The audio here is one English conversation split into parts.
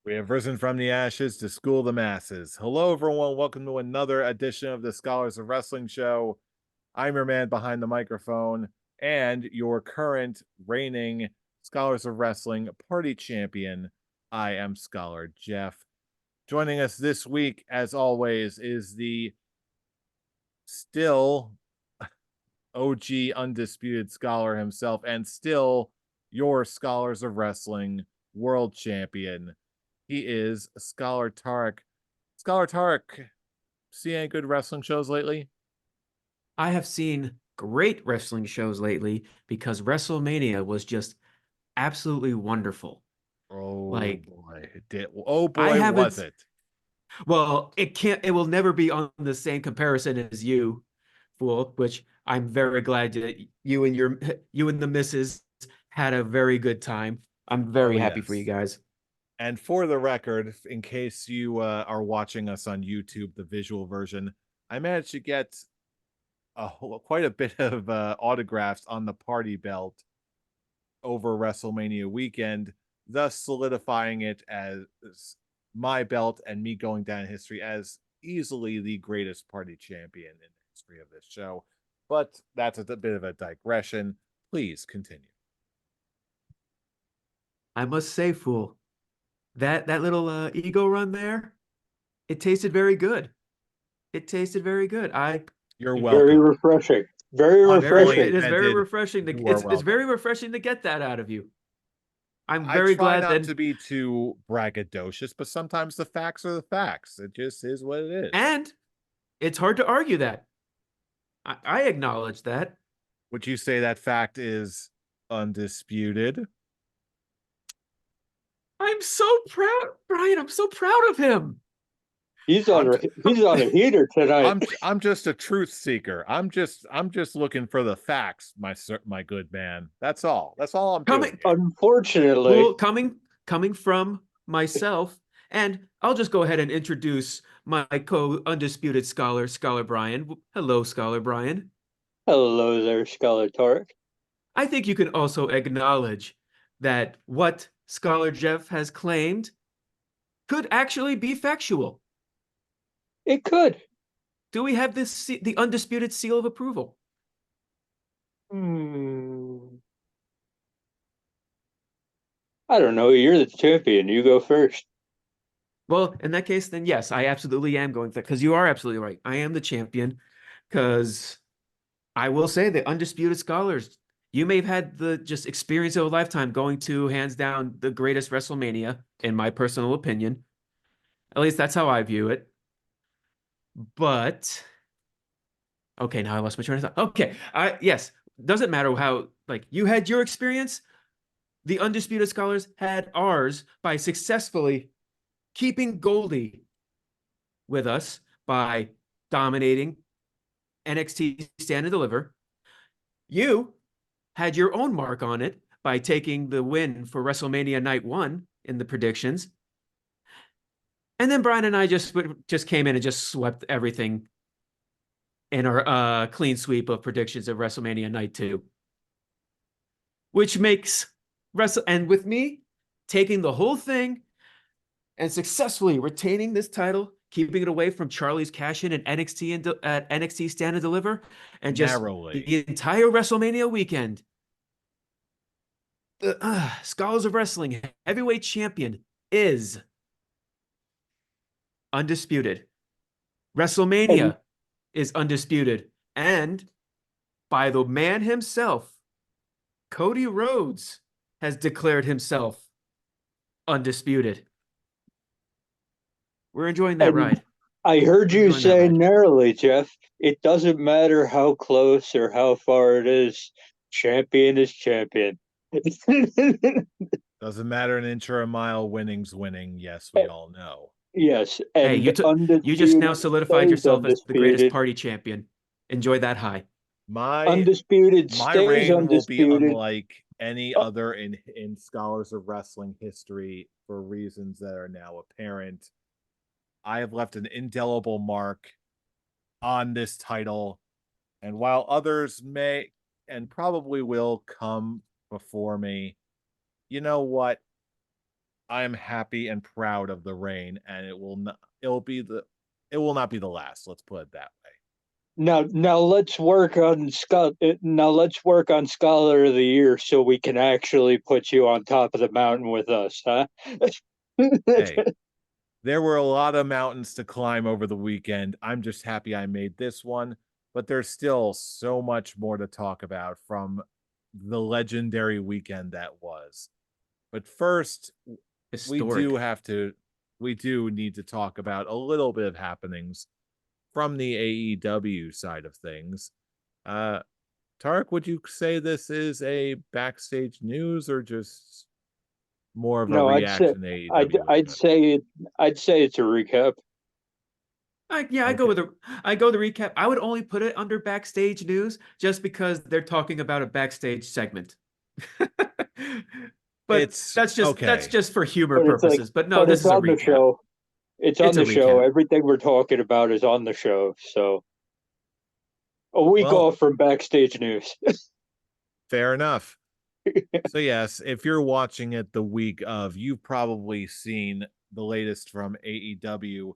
We have risen from the ashes to school the masses. Hello, everyone. Welcome to another edition of the Scholars of Wrestling Show. I'm your man behind the microphone and your current reigning Scholars of Wrestling party champion. I am Scholar Jeff. Joining us this week, as always, is the still OG undisputed scholar himself and still your Scholars of Wrestling world champion. He is Scholar Tarek. Scholar Tarek, see any good wrestling shows lately? I have seen great wrestling shows lately because WrestleMania was just absolutely wonderful. Oh Like boy, oh I boy, was haven't, it? well, it will never be on the same comparison as you, fool, which I'm very glad that you and the missus had a very good time. I'm Oh very happy for you yes. guys. And for the record, in case you are watching us on YouTube, the visual version, I managed to get quite a bit of autographs on the party belt over WrestleMania weekend, thus solidifying it as my belt and me going down in history as easily the greatest party champion in the history of this show. But that's a bit of a digression. Please continue. I must say, fool, that little ego run there, it tasted very good. It tasted very good. You're Very welcome. refreshing. Very Pun fully refreshing. It is very intended. refreshing to You are it's very welcome. refreshing to get that out of you. I'm I very try glad not that to be too braggadocious, but sometimes the facts are the facts. It just is what it is. and it's hard to argue that. I acknowledge that. Would you say that fact is undisputed? I'm so proud, Brian. I'm so proud of him. He's I'm on a he's on a heater tonight. I'm just a truth seeker. I'm just looking for the facts, my good man. That's all I'm doing Coming here. Unfortunately, well, coming from myself, and I'll just go ahead and introduce my co-undisputed scholar, Scholar Brian. Hello, Scholar Brian. hello there, Scholar Tarek. I think you can also acknowledge that what Scholar Jeff has claimed could actually be factual. It could. Do we have the undisputed seal of approval? Hmm. I don't know. You're the champion. You go first. Well, in that case, then yes, I absolutely am going to, because you are absolutely right. I am the champion, because I will say the undisputed scholars, you may have had the just experience of a lifetime going to hands down the greatest WrestleMania, in my personal opinion. At least that's how I view it. But okay, now I lost my train of thought. Okay, yes, doesn't matter how like you had your experience. The undisputed scholars had ours by successfully keeping Goldie with us by dominating NXT Stand and Deliver. You had your own mark on it by taking the win for WrestleMania Night 1 in the predictions. And then Brian and I just came in and just swept everything in our clean sweep of predictions of WrestleMania Night 2, which makes and with me taking the whole thing and successfully retaining this title, keeping it away from Charlie's cash in at NXT Stand and Deliver, and just Narrowly. the entire WrestleMania weekend. The Scholars of Wrestling heavyweight champion is undisputed. And WrestleMania is undisputed, and by the man himself, Cody Rhodes has declared himself undisputed. We're enjoying that and ride. I heard We're you enjoying that say ride. narrowly, Jeff. It doesn't matter how close or how far it is. Champion is champion. Doesn't matter an inch or a mile, winning's winning. Yes, we all know. Yes, Hey, and you just now undisputed solidified stays yourself as the greatest undisputed. party champion. Enjoy that high. My Undisputed my stays reign will be undisputed. unlike any Uh, other in Scholars of Wrestling history for reasons that are now apparent. I have left an indelible mark on this title, and while others may and probably will come before me, you know what? I am happy and proud of the reign, and it will not be the last. Let's put it that way. Now let's work on Scholar of the Year so we can actually put you on top of the mountain with us, huh? Hey, there were a lot of mountains to climb over the weekend. I'm just happy I made this one, but there's still so much more to talk about from the legendary weekend that was. But first, we do Historic. have to we do need to talk about a little bit of happenings from the AEW side of things. Uh Tarek, would you say this is a backstage news or just more of a No, reaction to AEW I'd event? say it's a recap. Yeah, Okay. I go the recap. I would only put it under backstage news just because they're talking about a backstage segment. But It's that's okay. just for humor But it's like, purposes. But no, but this it's is a on the recap. show. It's on It's a the show. recap. Everything we're talking about is on the show. So a week Well, off from backstage news. fair enough. So yes, if you're watching it the week of, you've probably seen the latest from AEW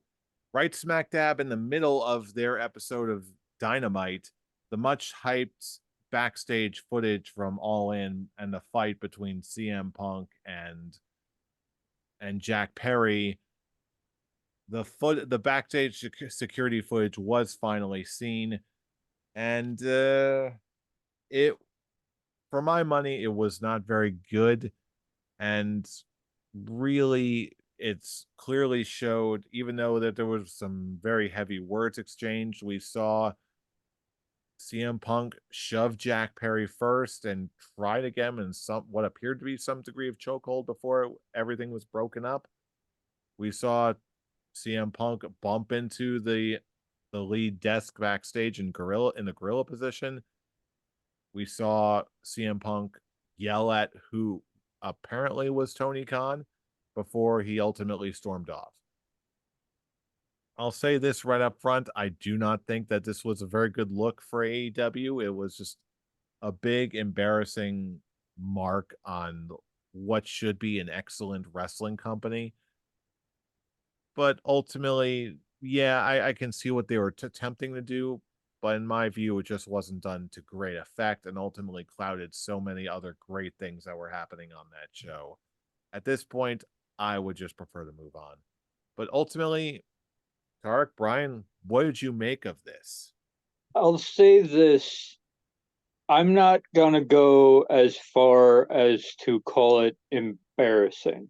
right smack dab in the middle of their episode of Dynamite, the much hyped backstage footage from All In and the fight between CM Punk and Jack Perry. The backstage security footage was finally seen, and it for my money it was not very good, and really it's clearly showed, even though that there was some very heavy words exchanged. We saw CM Punk shove Jack Perry first and try to get him in some what appeared to be some degree of chokehold before everything was broken up. We saw CM Punk bump into the lead desk backstage in the gorilla position. We saw CM Punk yell at who apparently was Tony Khan before he ultimately stormed off. I'll say this right up front. I do not think that this was a very good look for AEW. It was just a big, embarrassing mark on what should be an excellent wrestling company. But ultimately, yeah, I can see what they were attempting to do. But in my view, it just wasn't done to great effect and ultimately clouded so many other great things that were happening on that show. At this point, I would just prefer to move on. But ultimately, Tarek, Brian, what did you make of this? I'll say this. I'm not gonna go as far as to call it embarrassing.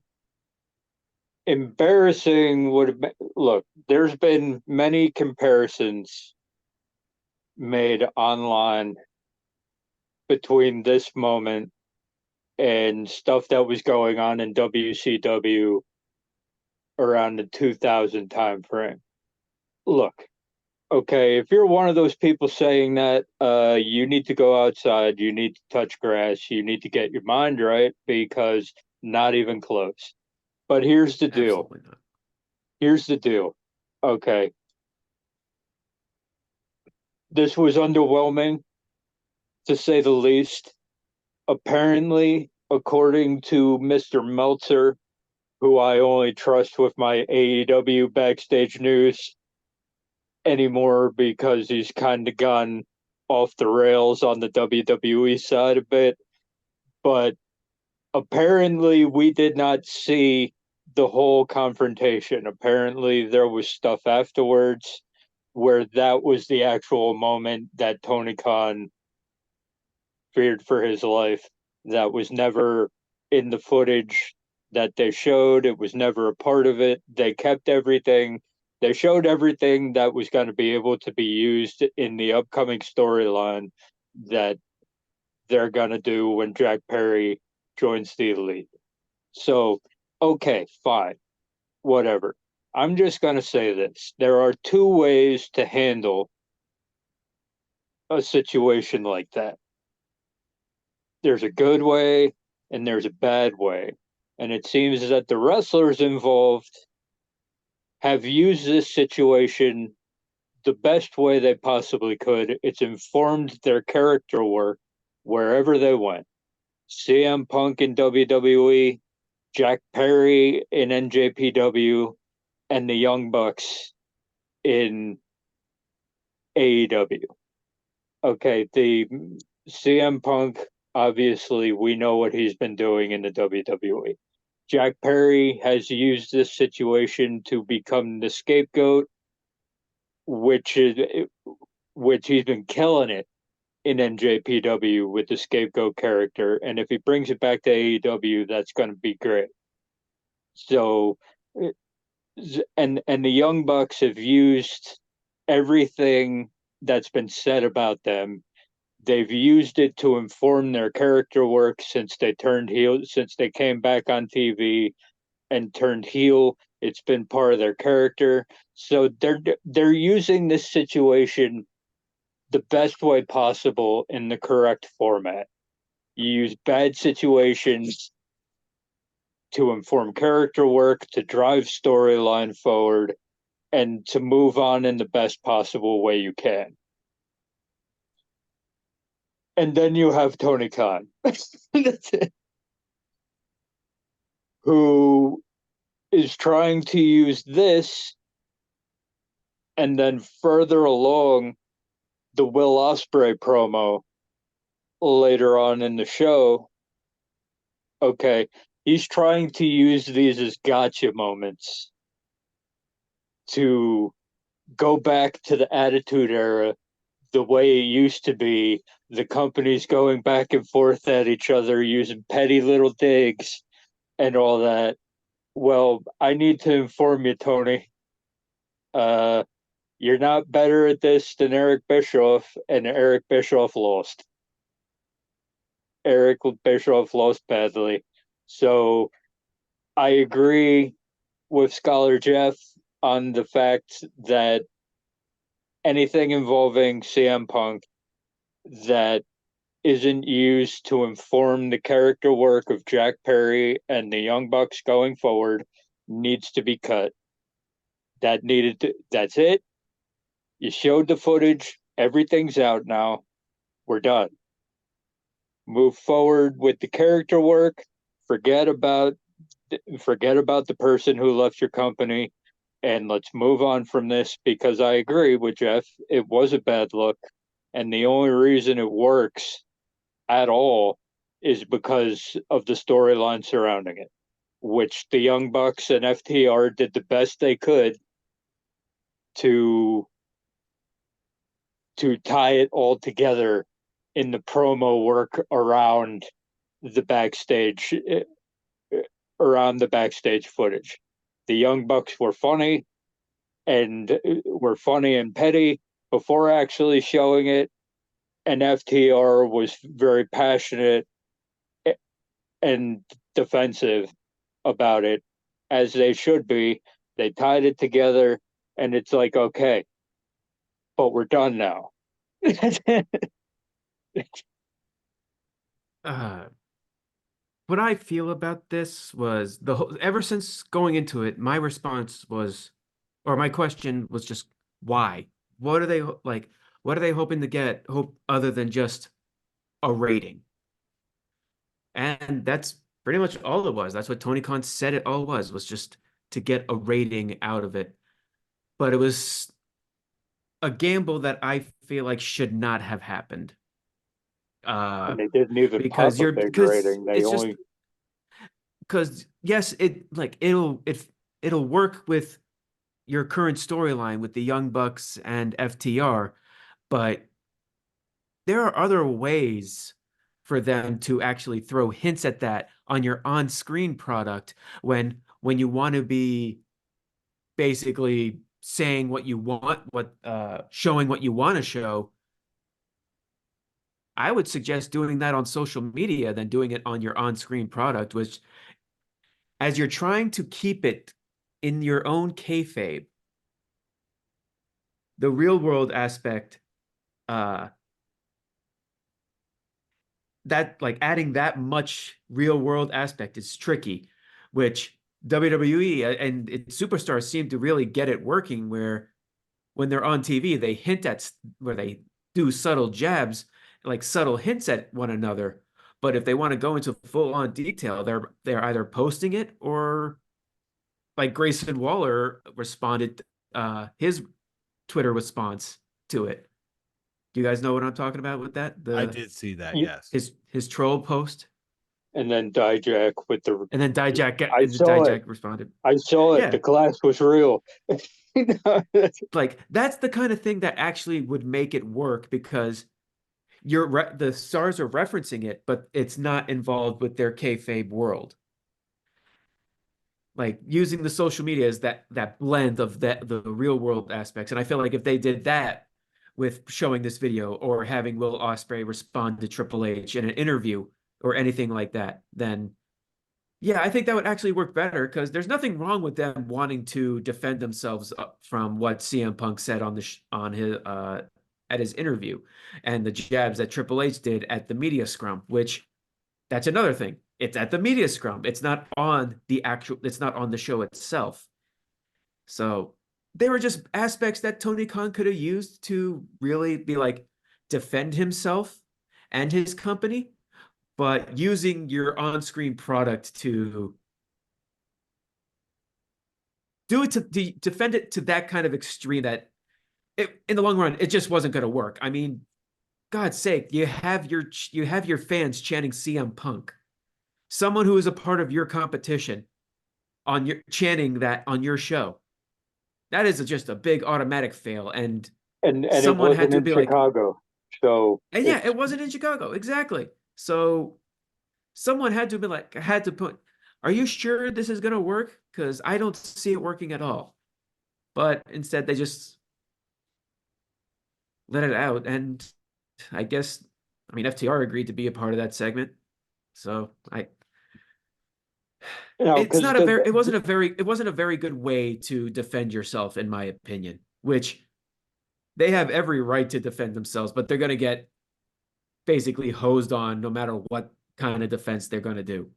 Embarrassing would have been, look, there's been many comparisons made online between this moment and stuff that was going on in WCW around the 2000 time frame. Look, okay, if you're one of those people saying that you need to go outside, you need to touch grass, you need to get your mind right because not even close. But here's the deal. Absolutely not. Here's the deal. Okay, this was underwhelming to say the least. Apparently, according to Mr. Meltzer, who I only trust with my AEW backstage news anymore because he's kind of gone off the rails on the WWE side a bit. But apparently, we did not see the whole confrontation. Apparently, there was stuff afterwards where that was the actual moment that Tony Khan feared for his life. That was never in the footage that they showed. It was never a part of it. They kept everything. They showed everything that was going to be able to be used in the upcoming storyline that they're going to do when Jack Perry joins the Elite. So, okay, fine, whatever. I'm just going to say this. There are two ways to handle a situation like that. There's a good way and there's a bad way. And it seems that the wrestlers involved have used this situation the best way they possibly could. It's informed their character work wherever they went. CM Punk in WWE, Jack Perry in NJPW, and the Young Bucks in AEW. Okay, the CM Punk, obviously, we know what he's been doing in the WWE. Jack Perry has used this situation to become the scapegoat, which he's been killing it in NJPW with the scapegoat character. And if he brings it back to AEW, that's going to be great. So, and the Young Bucks have used everything that's been said about them. They've used it to inform their character work since they turned heel, since they came back on TV and turned heel. It's been part of their character. So they're using this situation the best way possible in the correct format. You use bad situations to inform character work, to drive storyline forward, and to move on in the best possible way you can. And then you have Tony Khan, who is trying to use this and then further along the Will Ospreay promo later on in the show. Okay, he's trying to use these as gotcha moments to go back to the Attitude Era, the way it used to be, the companies going back and forth at each other using petty little digs and all that. Well, I need to inform you, Tony. You're not better at this than Eric Bischoff, and Eric Bischoff lost. Eric Bischoff lost badly. So I agree with Scholar Jeff on the fact that anything involving CM Punk that isn't used to inform the character work of Jack Perry and the Young Bucks going forward needs to be cut. That's it. You showed the footage. Everything's out now. We're done. Move forward with the character work. Forget about the person who left your company, and let's move on from this, because I agree with Jeff. It was a bad look, and the only reason it works at all is because of the storyline surrounding it, which the Young Bucks and FTR did the best they could to tie it all together in the promo work around the backstage footage. The Young Bucks were funny and petty before actually showing it, and FTR was very passionate and defensive about it, as they should be. They tied it together, and it's like, okay, but we're done now. What I feel about this was ever since going into it, my response was, or my question was just why? What are they like? What are they hoping to get? Hope other than just a rating? And that's pretty much all it was. That's what Tony Khan said it all was just to get a rating out of it. But it was a gamble that I feel like should not have happened. And they didn't even Because pop a big rating. They only because yes, it'll work with your current storyline with the Young Bucks and FTR, but there are other ways for them to actually throw hints at that on your on-screen product when you want to be basically saying what you want, showing what you want to show. I would suggest doing that on social media than doing it on your on-screen product, which, as you're trying to keep it in your own kayfabe, the real world aspect, that like adding that much real world aspect is tricky, which WWE and its superstars seem to really get it working, where when they're on TV, they hint at where they do subtle jabs, like subtle hints at one another. But if they want to go into full on detail, they're either posting it or like Grayson Waller responded his Twitter response to it. Do you guys know what I'm talking about with that? I did see that, Yeah. yes. His troll post, And then Dijak with the and then I saw it. Dijak responded. I saw it. Yeah, The glass was real. like that's the kind of thing that actually would make it work because the stars are referencing it, but it's not involved with their kayfabe world. Like using the social media as that blend of the real world aspects. And I feel like if they did that with showing this video or having Will Ospreay respond to Triple H in an interview or anything like that, then yeah, I think that would actually work better because there's nothing wrong with them wanting to defend themselves from what CM Punk said on on his at his interview and the jabs that Triple H did at the media scrum, which that's another thing. It's at the media scrum. It's not on it's not on the show itself. So they were just aspects that Tony Khan could have used to really be like defend himself and his company, but using your on-screen product to do it to defend it to that kind of extreme that in the long run it just wasn't going to work. I mean, God's sake, you have your fans chanting CM Punk, someone who is a part of your competition on your chanting that on your show. That is just a big automatic fail, and and it someone had wasn't to in be like, Chicago. So and yeah, it wasn't in Chicago exactly. So someone had to put, are you sure this is going to work? Because I don't see it working at all. But instead, they just let it out, and I guess, I mean, FTR agreed to be a part of that segment. So it's because not a very it wasn't a very good way to defend yourself, in my opinion, which they have every right to defend themselves, but they're going to get basically hosed on no matter what kind of defense they're going to do.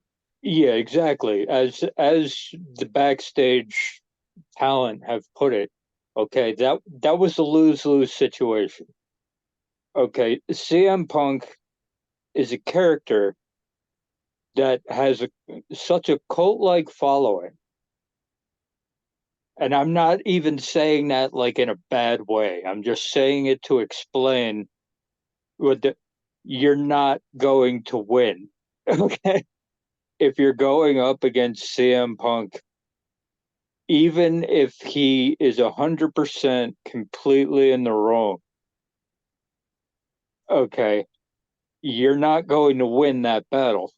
yeah, exactly. As the backstage talent have put it, okay, that was a lose-lose situation. Okay, CM Punk is a character that has such a cult-like following. And I'm not even saying that like in a bad way. I'm just saying it to explain what you're not going to win. Okay. If you're going up against CM Punk, even if he is 100% completely in the wrong, okay, you're not going to win that battle.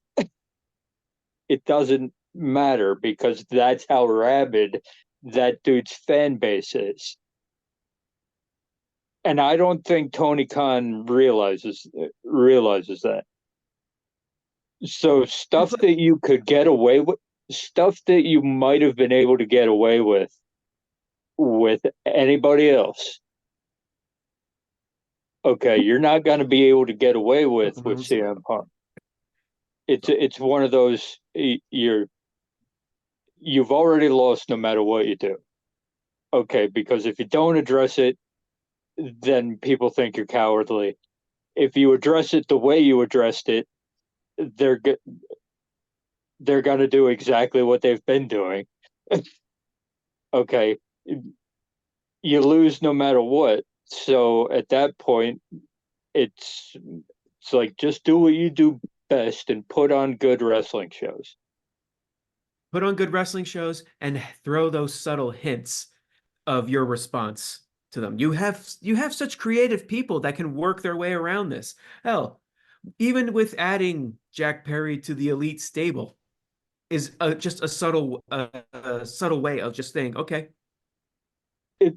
It doesn't matter because that's how rabid that dude's fan base is. And I don't think Tony Khan realizes that. So stuff that you could get away with, stuff that you might have been able to get away with anybody else. Okay, you're not going to be able to get away with CM Punk. It's one of those you've already lost no matter what you do. Okay, because if you don't address it, then people think you're cowardly. If you address it the way you addressed it, they're going to do exactly what they've been doing. Okay, you lose no matter what. So at that point, it's like just do what you do best and put on good wrestling shows. Put on good wrestling shows and throw those subtle hints of your response to them. You have such creative people that can work their way around this. Hell, even with adding Jack Perry to the Elite stable is just a subtle way of just saying, okay, It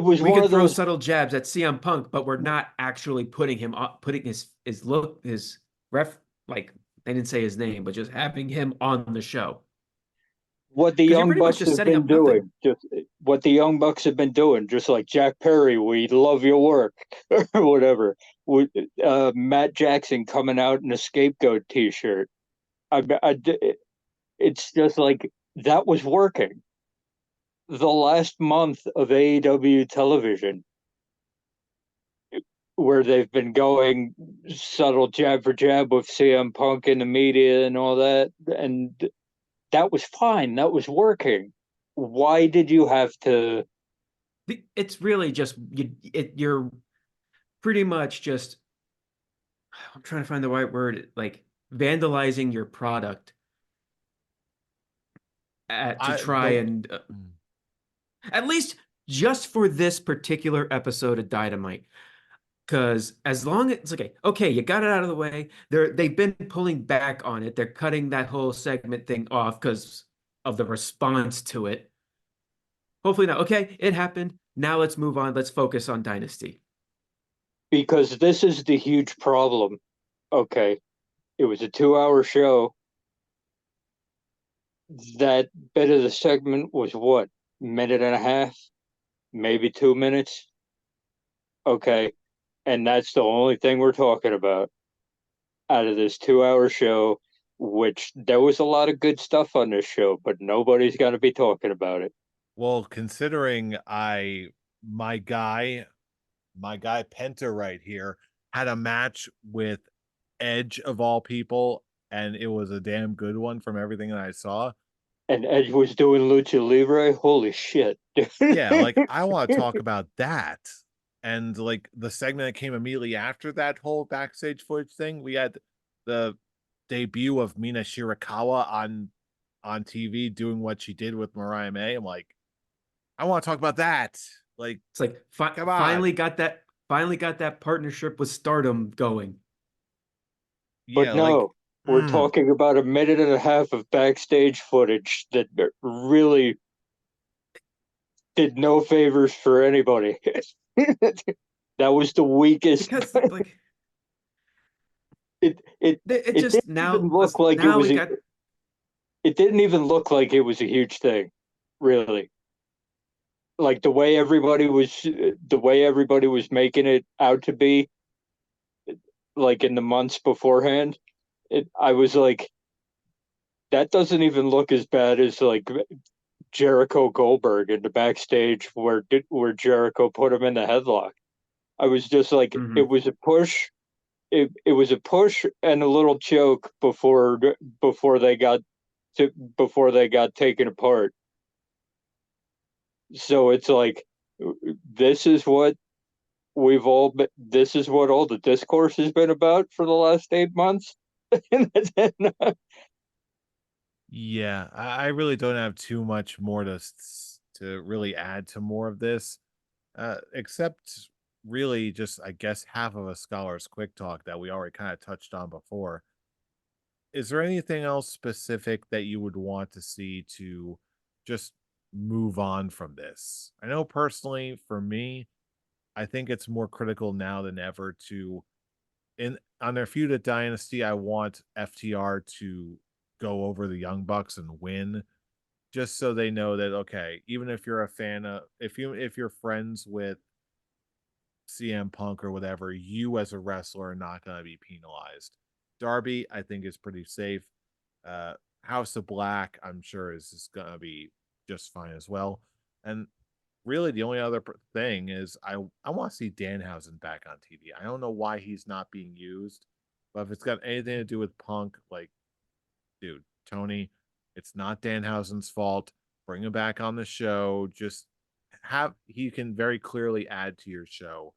was we one could of throw those. subtle jabs at CM Punk, but we're not actually putting his look his ref like they didn't say his name, but just having him on the show. What the Because you're Young pretty much Bucks just have setting been up nothing. doing, just what the Young Bucks have been doing, just like Jack Perry, we love your work, or whatever. With Matt Jackson coming out in a scapegoat T-shirt, it's just like that was working. The last month of AEW television, where they've been going subtle jab for jab with CM Punk in the media and all that, and that was fine. That was working. Why did you have to? It's really just you're pretty much just, I'm trying to find the right word, like vandalizing your product to I try the and at least just for this particular episode of Dynamite. Because as long as it's okay, you got it out of the way. They've been pulling back on it. They're cutting that whole segment thing off because of the response to it. Hopefully not. Okay, it happened. Now let's move on. Let's focus on Dynasty. Because this is the huge problem. Okay, it was a 2 hour show. That bit of the segment was what, minute and a half, maybe 2 minutes. Okay, and that's the only thing we're talking about out of this 2 hour show, which there was a lot of good stuff on this show, but nobody's going to be talking about it. well, considering my guy my guy Penta right here had a match with Edge of all people, and it was a damn good one from everything that I saw. And Edge was doing lucha libre. Holy shit! Yeah, like I want to talk about that. And like the segment that came immediately after that whole backstage footage thing, we had the debut of Mina Shirakawa on TV doing what she did with Mariah May. I'm like, I want to talk about that. Like, It's like come on. finally got that partnership with Stardom going. But Yeah, like no, we're talking about a minute and a half of backstage footage that really did no favors for anybody. That was the weakest. Because like it It just didn't even now look like it now was we got it didn't even look like it was a huge thing, really. Like the way everybody was making it out to be, like in the months beforehand. I was like, that doesn't even look as bad as like Jericho Goldberg in the backstage where Jericho put him in the headlock. I was just like, mhm. it was a push. It was a push and a little choke before they got before they got taken apart. So it's like, this is what this is what all the discourse has been about for the last 8 months. yeah, I really don't have too much more to really add to more of this, except really just I guess half of a scholar's quick talk that we already kind of touched on before. Is there anything else specific that you would want to see to just move on from this? I know personally, for me, I think it's more critical now than ever to in on their feud at Dynasty. I want FTR to go over the Young Bucks and win, just so they know that okay, even if you're a fan of if you're friends with CM Punk or whatever, you as a wrestler are not going to be penalized. Darby, I think, is pretty safe. Uh, House of Black, I'm sure, is just going to be just fine as well. And really, the only other thing is I want to see Danhausen back on TV. I don't know why he's not being used, but if it's got anything to do with Punk, like, dude, Tony, it's not Danhausen's fault. Bring him back on the show. Just have he can very clearly add to your show.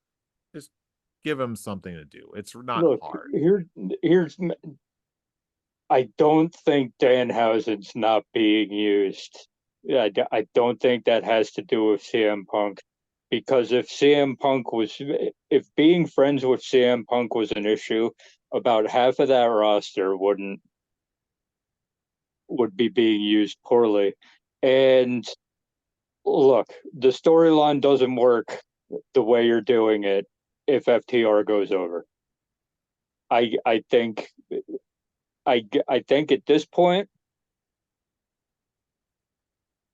Just give him something to do. It's not Look, hard. here's I don't think Danhausen's not being used. I don't think that has to do with CM Punk, because if being friends with CM Punk was an issue, about half of that roster would be being used poorly. And look, the storyline doesn't work the way you're doing it if FTR goes over. I think I think at this point,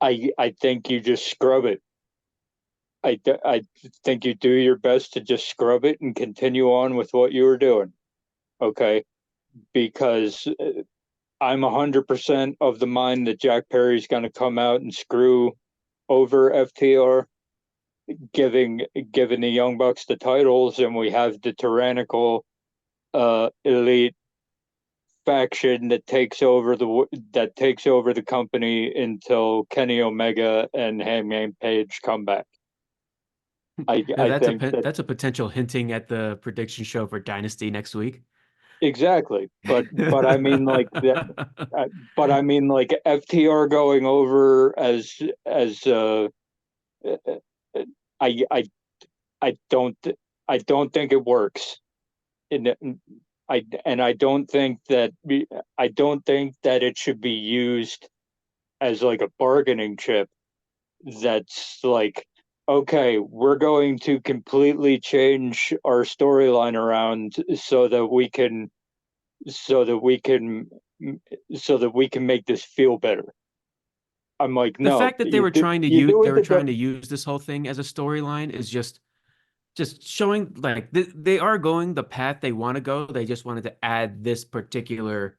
I think you just scrub it. I think you do your best to just scrub it and continue on with what you were doing. Okay, because I'm 100% of the mind that Jack Perry's going to come out and screw over FTR. giving the Young Bucks the titles, and we have the tyrannical elite faction that takes over the company until Kenny Omega and Hangman Page come back. I Now I think that that's a potential hinting at the prediction show for Dynasty next week. exactly, but I mean like that. But I mean like FTR going over as I I I don't I don't think it works. And I don't think that it should be used as like a bargaining chip. That's like, okay, we're going to completely change our storyline around so that we can so that we can make this feel better. I'm like, The no, fact that they were trying to you use do it this whole thing as a storyline is just showing like they are going the path they want to go. They just wanted to add this particular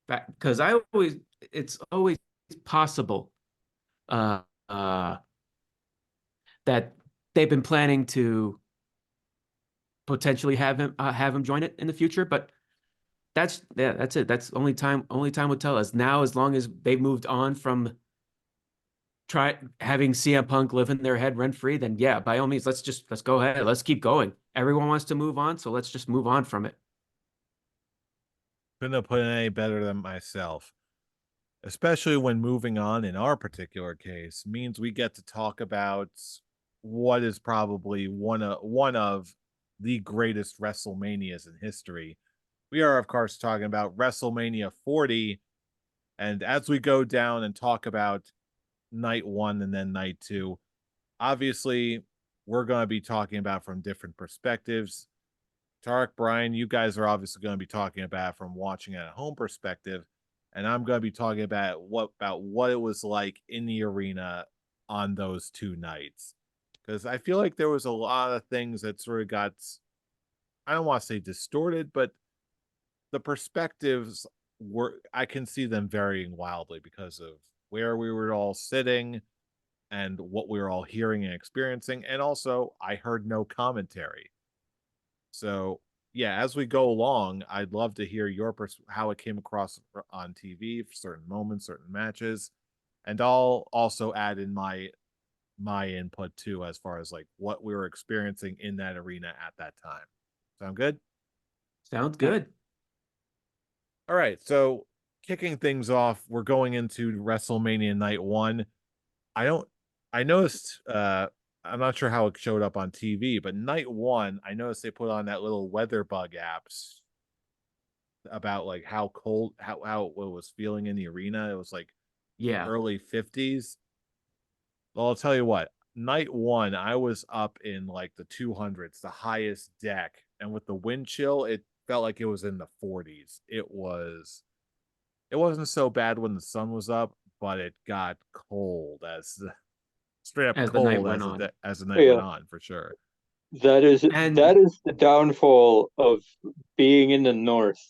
fact because it's always possible uh uh that they've been planning to potentially have him join it in the future, but that's it. That's only time will tell us. Now, as long as they've moved on from try having CM Punk live in their head rent free, then yeah, by all means, let's go ahead. Let's keep going. Everyone wants to move on, so let's just move on from it. Couldn't have put it any better than myself. Especially when moving on in our particular case means we get to talk about what is probably one of the greatest WrestleManias in history. We are, of course, talking about WrestleMania 40. And as we go down and talk about night one and then night two, obviously, we're going to be talking about from different perspectives. Tarek, Brian, you guys are obviously going to be talking about from watching at a home perspective, and I'm going to be talking about what it was like in the arena on those two nights, because I feel like there was a lot of things that sort of got, I don't want to say distorted, but the perspectives were, I can see them varying wildly because of where we were all sitting and what we were all hearing and experiencing, and also I heard no commentary. So, yeah, as we go along, I'd love to hear your how it came across on TV for certain moments, certain matches, and I'll also add in my input too as far as like what we were experiencing in that arena at that time. Sound good? Sounds good. All right, so kicking things off, we're going into WrestleMania night 1. I don't I noticed I'm not sure how it showed up on TV, but night 1, I noticed they put on that little weather bug apps about like how cold how it was feeling in the arena. It was like Yeah, early 50s. Well, I'll tell you what. Night 1, I was up in like the 200s, the highest deck, and with the wind chill, it felt like it was in the 40s. It wasn't so bad when the sun was up, but it got cold as the straight up as the night cold went on. as the night went yeah. on for sure. And That is the downfall of being in the north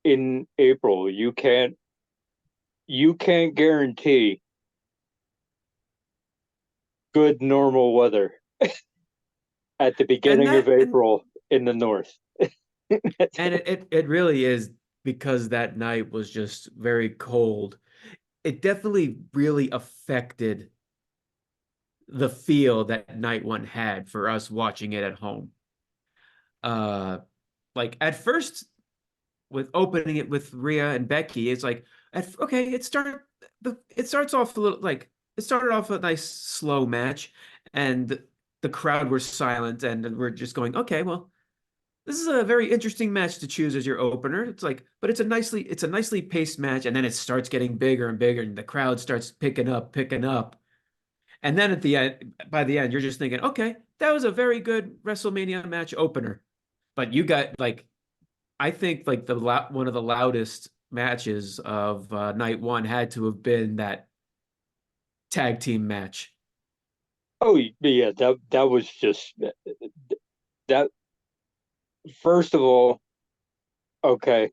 in April. You can't guarantee good normal weather at the and beginning of that April in the north. and it really is because that night was just very cold. It definitely really affected the feel that night one had for us watching it at home. Uh, like at first, with opening it with Rhea and Becky, it's like, okay, it starts off a little like it started off a nice slow match, and the crowd were silent, and we're just going, okay, well, this is a very interesting match to choose as your opener. It's like, but it's a nicely paced match, and then it starts getting bigger and bigger, and the crowd starts picking up. And then at the end, by the end, you're just thinking, okay, that was a very good WrestleMania match opener. But you got like, I think like one of the loudest matches of night one had to have been that tag team match. Oh yeah, that was just that. First of all, okay,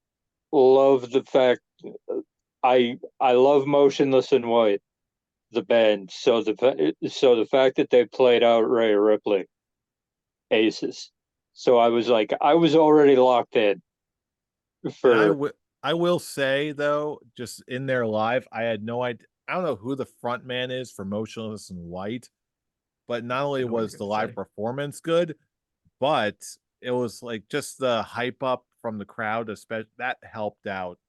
love the fact I love Motionless in White. the band. So the fact that they played out Rhea Ripley, aces. So I was already locked in And for I will say though, just in their live, I had no idea. I don't know who the front man is for Motionless in White, but not I only know what you're was the gonna live say. performance good, but it was like just the hype up from the crowd, especially that helped out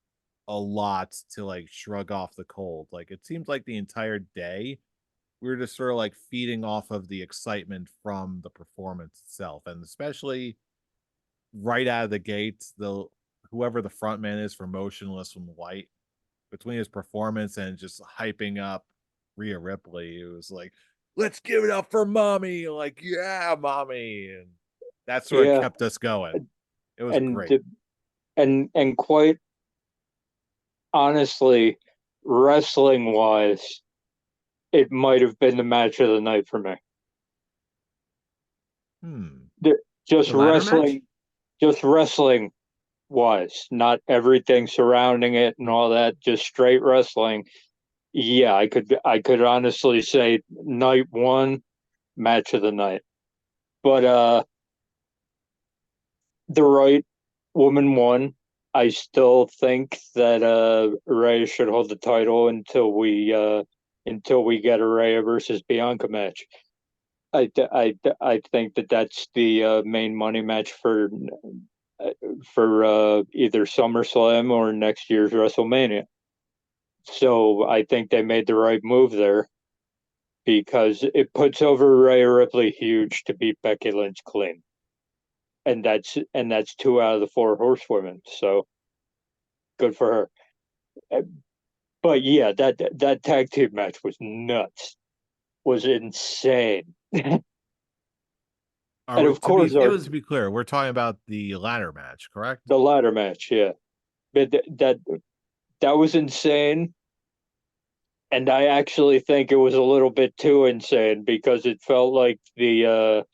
a lot to like shrug off the cold. Like it seemed like the entire day we were just sort of like feeding off of the excitement from the performance itself, and especially right out of the gates, the whoever the front man is for Motionless from White, between his performance and just hyping up Rhea Ripley, it was like, let's give it up for mommy, like, yeah, mommy. And that sort of yeah, kept us going. It was and great. and quite honestly, wrestling wise, it might have been the match of the night for me. Hmm. Just The ladder match? wrestling wise, not everything surrounding it and all that, just straight wrestling. Yeah, I could honestly say night one, match of the night. But the right woman won. I still think that Rhea should hold the title until we get a Rhea versus Bianca match. I think that that's the main money match for either SummerSlam or next year's WrestleMania. So I think they made the right move there because it puts over Rhea Ripley huge to beat Becky Lynch clean, and that's two out of the four horsewomen. So good for her. But yeah, that tag team match was nuts, was insane, and Are we of course It our was to be clear, we're talking about the ladder match, correct? the ladder match, yeah, but that was insane. And I actually think it was a little bit too insane because it felt like the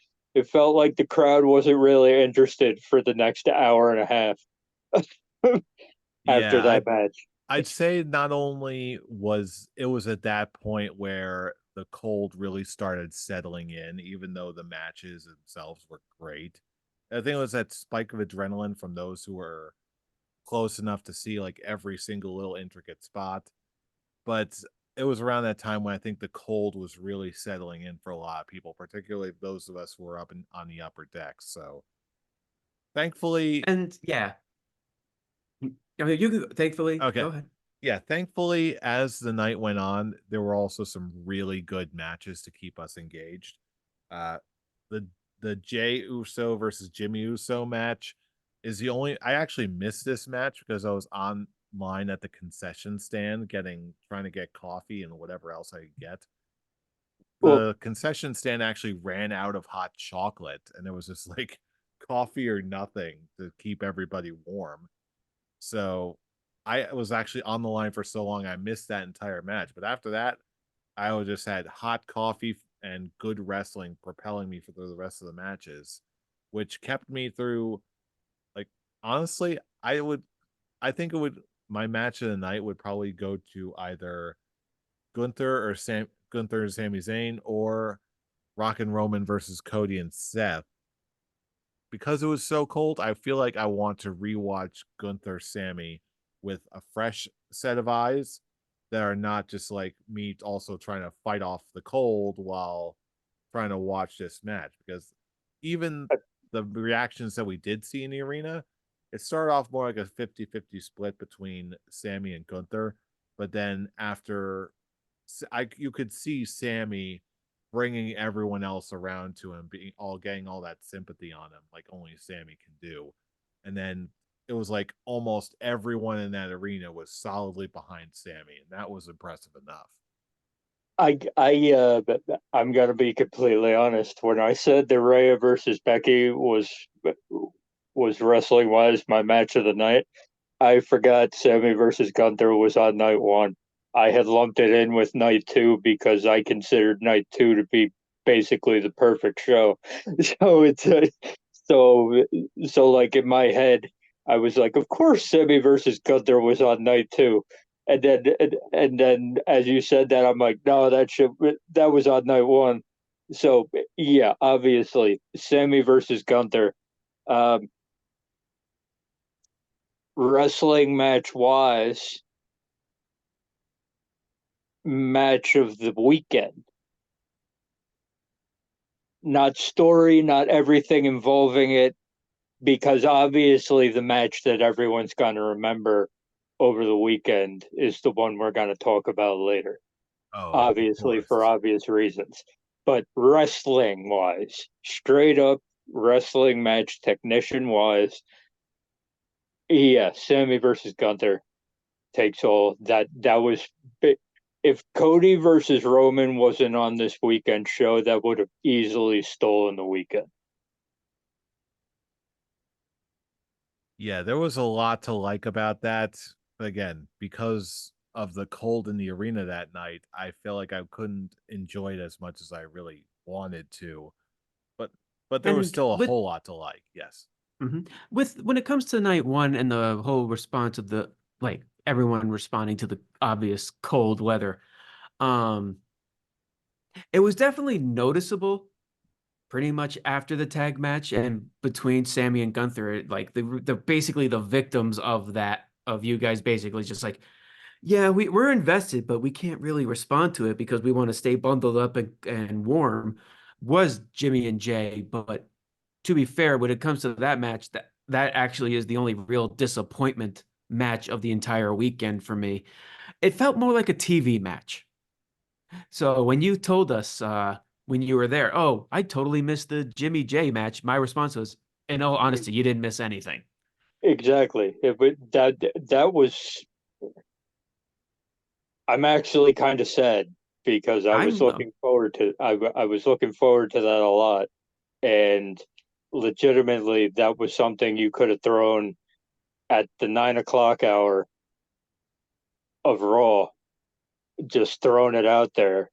crowd wasn't really interested for the next hour and a half after Yeah, that match. I'd say not only was it was at that point where the cold really started settling in, even though the matches themselves were great. I think it was that spike of adrenaline from those who were close enough to see like every single little intricate spot. But it was around that time when I think the cold was really settling in for a lot of people, particularly those of us who were up on the upper decks. So thankfully, and yeah. I mean, you could thankfully okay. go ahead. Yeah, thankfully, as the night went on, there were also some really good matches to keep us engaged. Uh, the the Jay Uso versus Jimmy Uso match is the only I actually missed this match because I was online at the concession stand trying to get coffee and whatever else I could get. Well, The concession stand actually ran out of hot chocolate, and it was just like coffee or nothing to keep everybody warm. So I was actually on the line for so long I missed that entire match. But after that, I just had hot coffee and good wrestling propelling me for the rest of the matches, which kept me through. Like honestly, I think it would my match of the night would probably go to either Gunther and Sami Zayn or Rock and Roman versus Cody and Seth. Because it was so cold, I feel like I want to rewatch Gunther Sammy with a fresh set of eyes that are not just like me also trying to fight off the cold while trying to watch this match. Because even the reactions that we did see in the arena, it started off more like a 50-50 split between Sammy and Gunther. But then after you could see Sammy bringing everyone else around to him, being all getting all that sympathy on him, like only Sammy can do. And then it was like almost everyone in that arena was solidly behind Sammy, and that was impressive enough. but I'm gonna be completely honest. When I said the Rhea versus Becky was wrestling wise my match of the night, I forgot Sammy versus Gunther was on night one. I had lumped it in with night two because I considered night two to be basically the perfect show. So so so like in my head, I was like, of course Sammy versus Gunther was on night two. And then as you said that, I'm like, no, that was on night one. So yeah, obviously, Sammy versus Gunther. Um, Wrestling match wise, match of the weekend. Not story, not everything involving it, because obviously the match that everyone's going to remember over the weekend is the one we're going to talk about later, Oh, of obviously for course. obvious reasons. But wrestling wise, straight up wrestling match technician wise, yeah, Sammy versus Gunther takes all. That was if Cody versus Roman wasn't on this weekend show, that would have easily stolen the weekend. Yeah, there was a lot to like about that. Again, because of the cold in the arena that night, I feel like I couldn't enjoy it as much as I really wanted to. But but there was And still a with whole lot to like. Yes. with when it comes to night one and the whole response of the like everyone responding to the obvious cold weather, um, it was definitely noticeable pretty much after the tag match and between Sammy and Gunther, like the basically the victims of that of you guys basically just like, yeah, we're invested, but we can't really respond to it because we want to stay bundled up and warm, was Jimmy and Jay. But to be fair, when it comes to that match, that actually is the only real disappointment match of the entire weekend for me. It felt more like a TV match. So when you told us when you were there, oh, I totally missed the Jimmy J match, my response was, in all honesty, you didn't miss anything. Exactly. That was. I'm actually kind of sad because I'm I was looking forward to that a lot, and legitimately that was something you could have thrown at the 9 o'clock hour of Raw, just thrown it out there,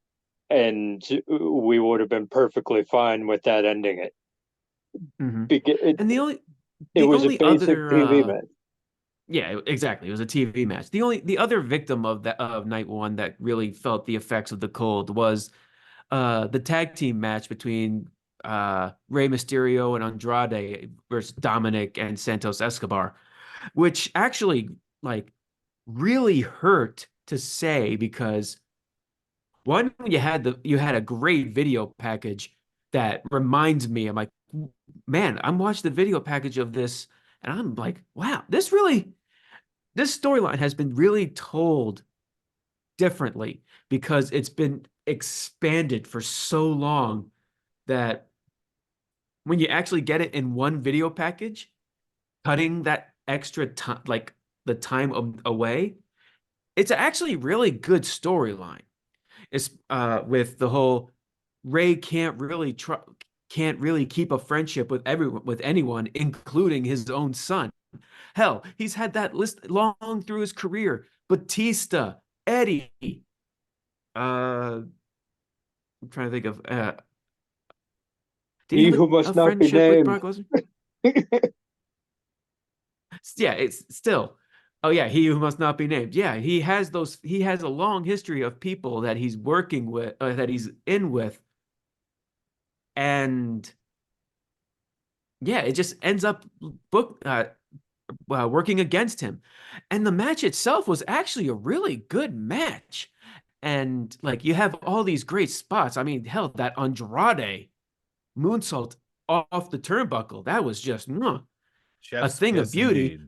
and we would have been perfectly fine with that ending it. Mhm. It, And the only it the was a only basic other TV match. yeah, exactly. It was a TV match. The other victim of that of night one that really felt the effects of the cold was the tag team match between Rey Mysterio and Andrade versus Dominic and Santos Escobar, which actually like really hurt to say because one, you had a great video package that reminds me, I'm like, man, I'm watching the video package of this, and I'm like, wow, this storyline has been really told differently because it's been expanded for so long that when you actually get it in one video package, cutting that extra time, like the time away, it's actually really good storyline. It's with the whole Ray can't really keep a friendship with everyone with anyone, including his own son. Hell, he's had that list long through his career. Batista, Eddie, I'm trying to think of did he He have who a must not be friendship with named. Brock Lesnar? Yeah, it's still. Oh yeah, he who must not be named. Yeah, he has a long history of people that he's working with, that he's in with, and yeah, it just ends up book working against him. And the match itself was actually a really good match. And like you have all these great spots. I mean, hell, that Andrade moonsault off the turnbuckle, that was just a Chef's thing of kiss beauty. indeed.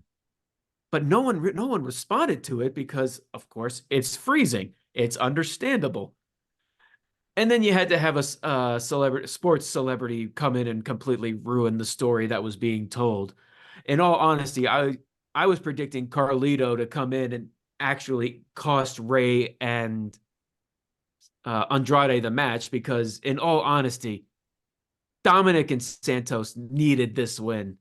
But no one responded to it because, of course, it's freezing. It's understandable. And then you had to have a celebrity, sports celebrity come in and completely ruin the story that was being told. In all honesty, I was predicting Carlito to come in and actually cost Ray and Andrade the match because, in all honesty, Dominic and Santos needed this win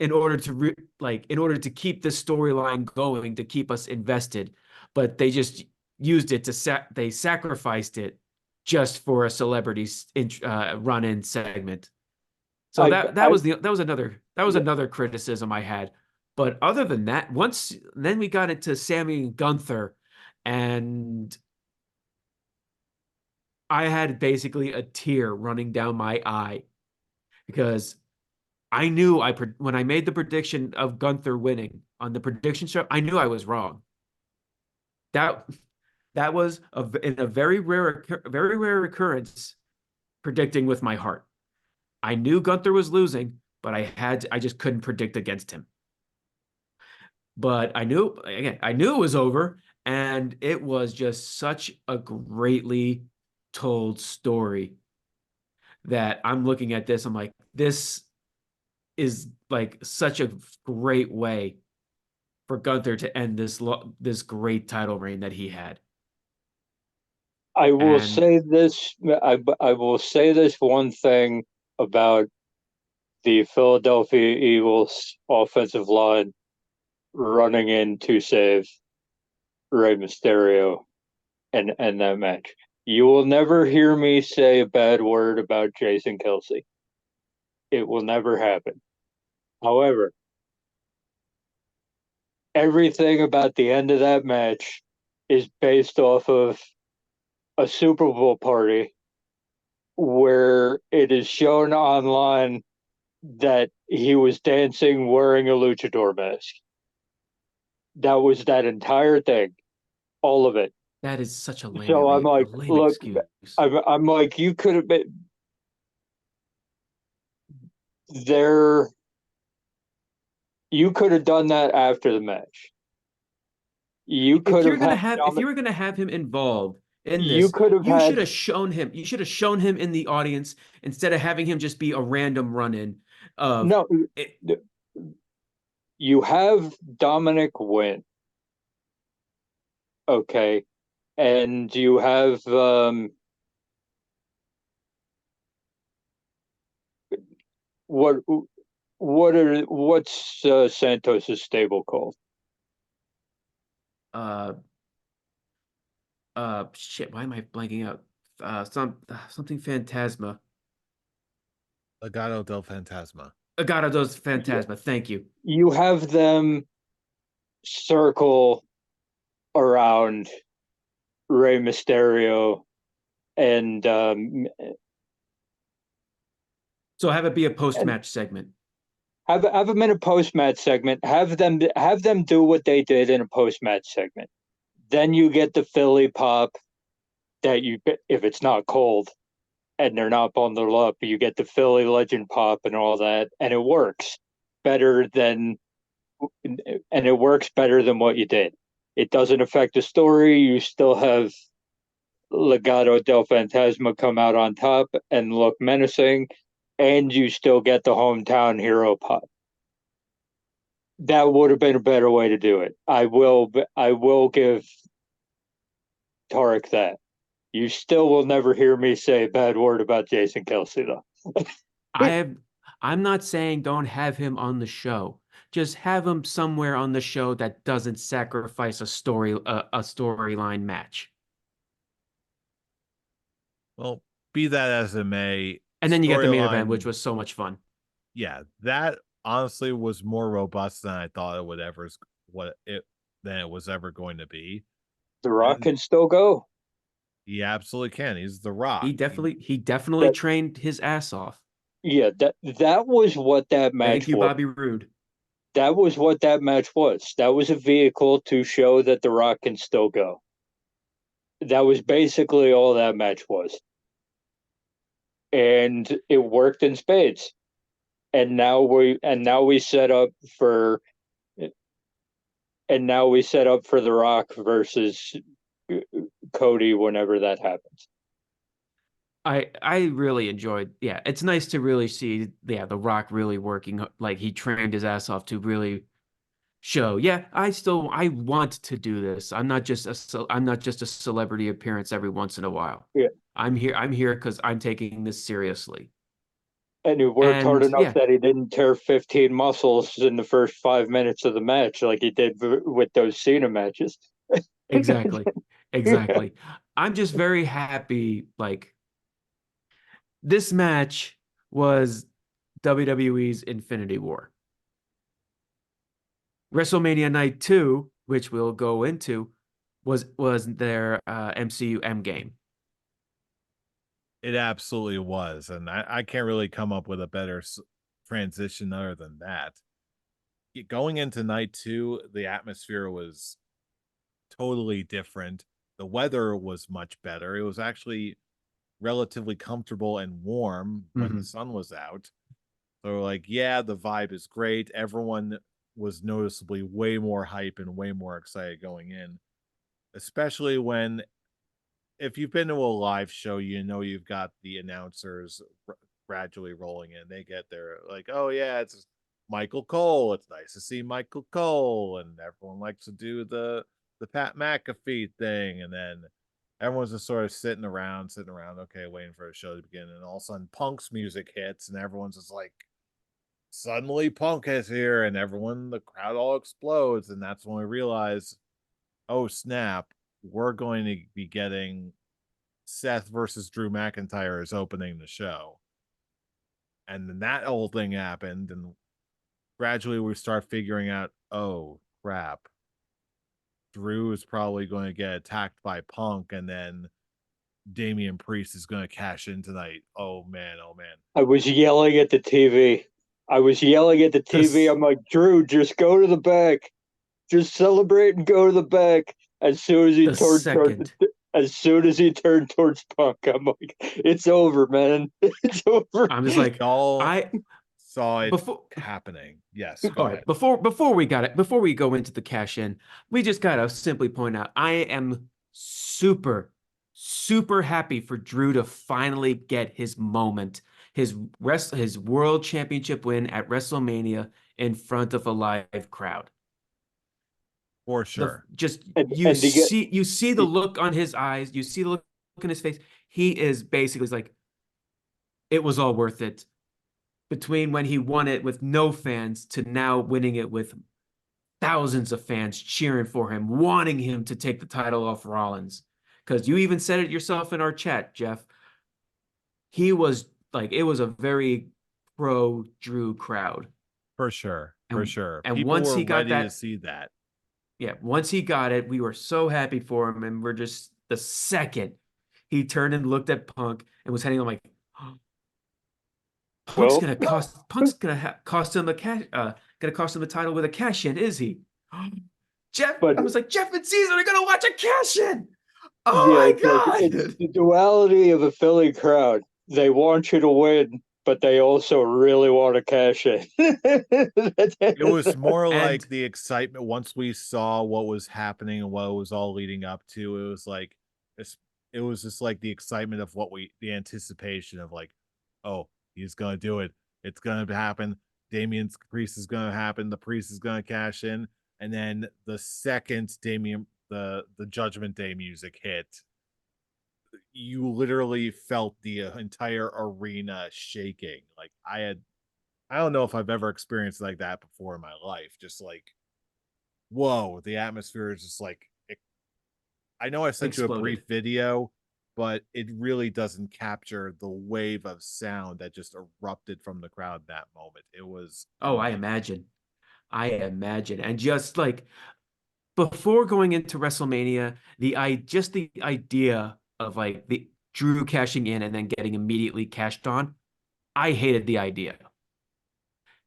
in order to in order to keep this storyline going to keep us invested, but they just used it to they sacrificed it just for a celebrity's run-in segment. So I that I was another criticism I had. But other than that, then we got into Sammy and Gunther, and I had basically a tear running down my eye because I knew when I made the prediction of Gunther winning on the prediction show, I knew I was wrong. That that was in a very rare occurrence predicting with my heart. I knew Gunther was losing, but I just couldn't predict against him. But I knew it was over, and it was just such a greatly told story that I'm looking at this. I'm like, this is like such a great way for Gunther to end this great title reign that he had. I will And say this. I will say this one thing about the Philadelphia Eagles offensive line running in to save Rey Mysterio and that match. You will never hear me say a bad word about Jason Kelsey. It will never happen. However, everything about the end of that match is based off of a Super Bowl party where it is shown online that he was dancing wearing a luchador mask. That was that entire thing, all of it. that is such a So I'm like, lame look, excuse. I'm like, you could have been there. You could have done that after the match. You could have had If you were gonna have him involved in you this, could have you should had have shown him. You should have shown him in the audience instead of having him just be a random run-in of no. it. You have Dominic win, okay, and you have what what's Santos's stable called? Uh, shit. Why am I blanking out? Something Phantasma. Legado del Fantasma. Agata does Yeah. Phantasma. Thank you. You have them circle around Rey Mysterio and So have it be a and post-match segment. have them in a post match segment. Have them do what they did in a post match segment. Then you get the Philly pop that you if it's not cold and they're not bundled up, you get the Philly legend pop and all that, and it works better than what you did. It doesn't affect the story. You still have Legado del Fantasma come out on top and look menacing, and you still get the hometown hero pop. That would have been a better way to do it. I will give Tarek that. You still will never hear me say a bad word about Jason Kelsey though. I have. I'm not saying don't have him on the show. Just have him somewhere on the show that doesn't sacrifice a storyline match. Well, be that as it may, And then you get the main event, which storyline, was so much fun. yeah, that honestly was more robust than I thought it would than it was ever going to be. The Rock And can still go. he absolutely can. He's the Rock. He definitely That trained his ass off. yeah, that was what that Thank match you, was. Bobby Roode. That was what that match was. That was a vehicle to show that The Rock can still go. That was basically all that match was. And it worked in spades. And now we set up for The Rock versus Cody whenever that happens. I really enjoyed. Yeah, it's nice to really see. Yeah, The Rock really working. Like he trained his ass off to really show. Yeah, I want to do this. I'm not just a celebrity appearance every once in a while. Yeah. I'm here because I'm taking this seriously. And he worked hard And enough yeah, that he didn't tear 15 muscles in the first 5 minutes of the match like he did with those Cena matches. exactly. Yeah. Exactly. I'm just very happy. Like this match was WWE's Infinity War. WrestleMania Night 2, which we'll go into, was their MCU Endgame. It absolutely was, and I can't really come up with a better transition other than that. Going into night 2, the atmosphere was totally different. The weather was much better. It was actually relatively comfortable and warm when the Mhm. sun was out. So, like, yeah, the vibe is great. Everyone was noticeably way more hype and way more excited going in, especially when, if you've been to a live show, you know you've got the announcers gradually rolling in. They get there like, oh yeah, it's Michael Cole. It's nice to see Michael Cole, and everyone likes to do the Pat McAfee thing, and then everyone's just sort of sitting around, okay, waiting for a show to begin, and all of a sudden Punk's music hits, and everyone's just like, suddenly Punk is here, and the crowd all explodes, and that's when we realize, oh snap, we're going to be getting Seth versus Drew McIntyre is opening the show. And then that whole thing happened, and gradually we start figuring out, oh crap, Drew is probably going to get attacked by Punk, and then Damian Priest is going to cash in tonight. Oh man, oh man. I was yelling at the TV. I was yelling at the TV. This I'm like, Drew, just go to the back. Just celebrate and go to the back. As soon as he the turned second. as soon as he turned towards Punk, I'm like, it's over, man. It's over. I'm just like, Y'all I saw it before happening. Yes, all go right, ahead. before we go into the cash in, we just gotta simply point out I am super happy for Drew to finally get his moment, his world championship win at WrestleMania in front of a live crowd. For The sure. just And to get you see the look on his eyes, you see the look in his face. He is basically like, it was all worth it. Between when he won it with no fans to now winning it with thousands of fans cheering for him, wanting him to take the title off Rollins. Because you even said it yourself in our chat, Jeff. He was like, it was a very pro Drew crowd. For sure. For And sure. and People once were he got ready to that, see that. yeah, once he got it, we were so happy for him. And we're just the second he turned and looked at Punk and was heading, I'm like, well, Punk's gonna cost him a cash gonna cost him the title with a cash in, is he? Jeff, but I was like, Jeff and Caesar are gonna watch a cash in. Oh yeah, it's like my it's God. the duality of a Philly crowd. They want you to win, but they also really want to cash in. It was more And like the excitement once we saw what was happening and what it was all leading up to. It was like it's, it was just like the excitement of the anticipation of like, oh, he's gonna do it. It's gonna happen. Damien's Priest is gonna happen. The Priest is gonna cash in, and then the second the Judgment Day music hit, you literally felt the entire arena shaking. Like I don't know if I've ever experienced like that before in my life. Just like, whoa, the atmosphere is just like, I know I sent you a exploded. brief video, but it really doesn't capture the wave of sound that just erupted from the crowd that moment. It was Oh, I amazing. imagine. I imagine. And just like before going into WrestleMania, the idea of like the Drew cashing in and then getting immediately cashed on, I hated the idea.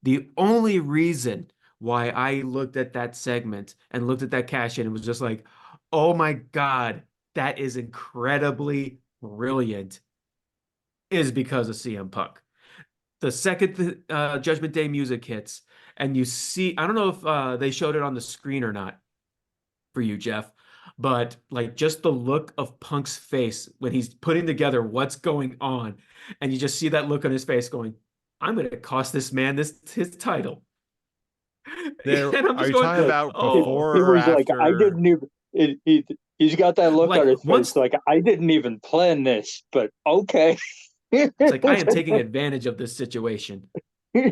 The only reason why I looked at that segment and looked at that cash in and was just like, oh my God, that is incredibly brilliant, is because of CM Punk. The second the Judgment Day music hits, and you see, I don't know if they showed it on the screen or not for you, Jeff, but like just the look of Punk's face when he's putting together what's going on, and you just see that look on his face going, I'm going to cost this man his title. There, And I'm are just you going, talking about oh, It before or was like I after? didn't even. He's got that look on like his face, once like I didn't even plan this, but okay. it's like I am taking advantage of this situation.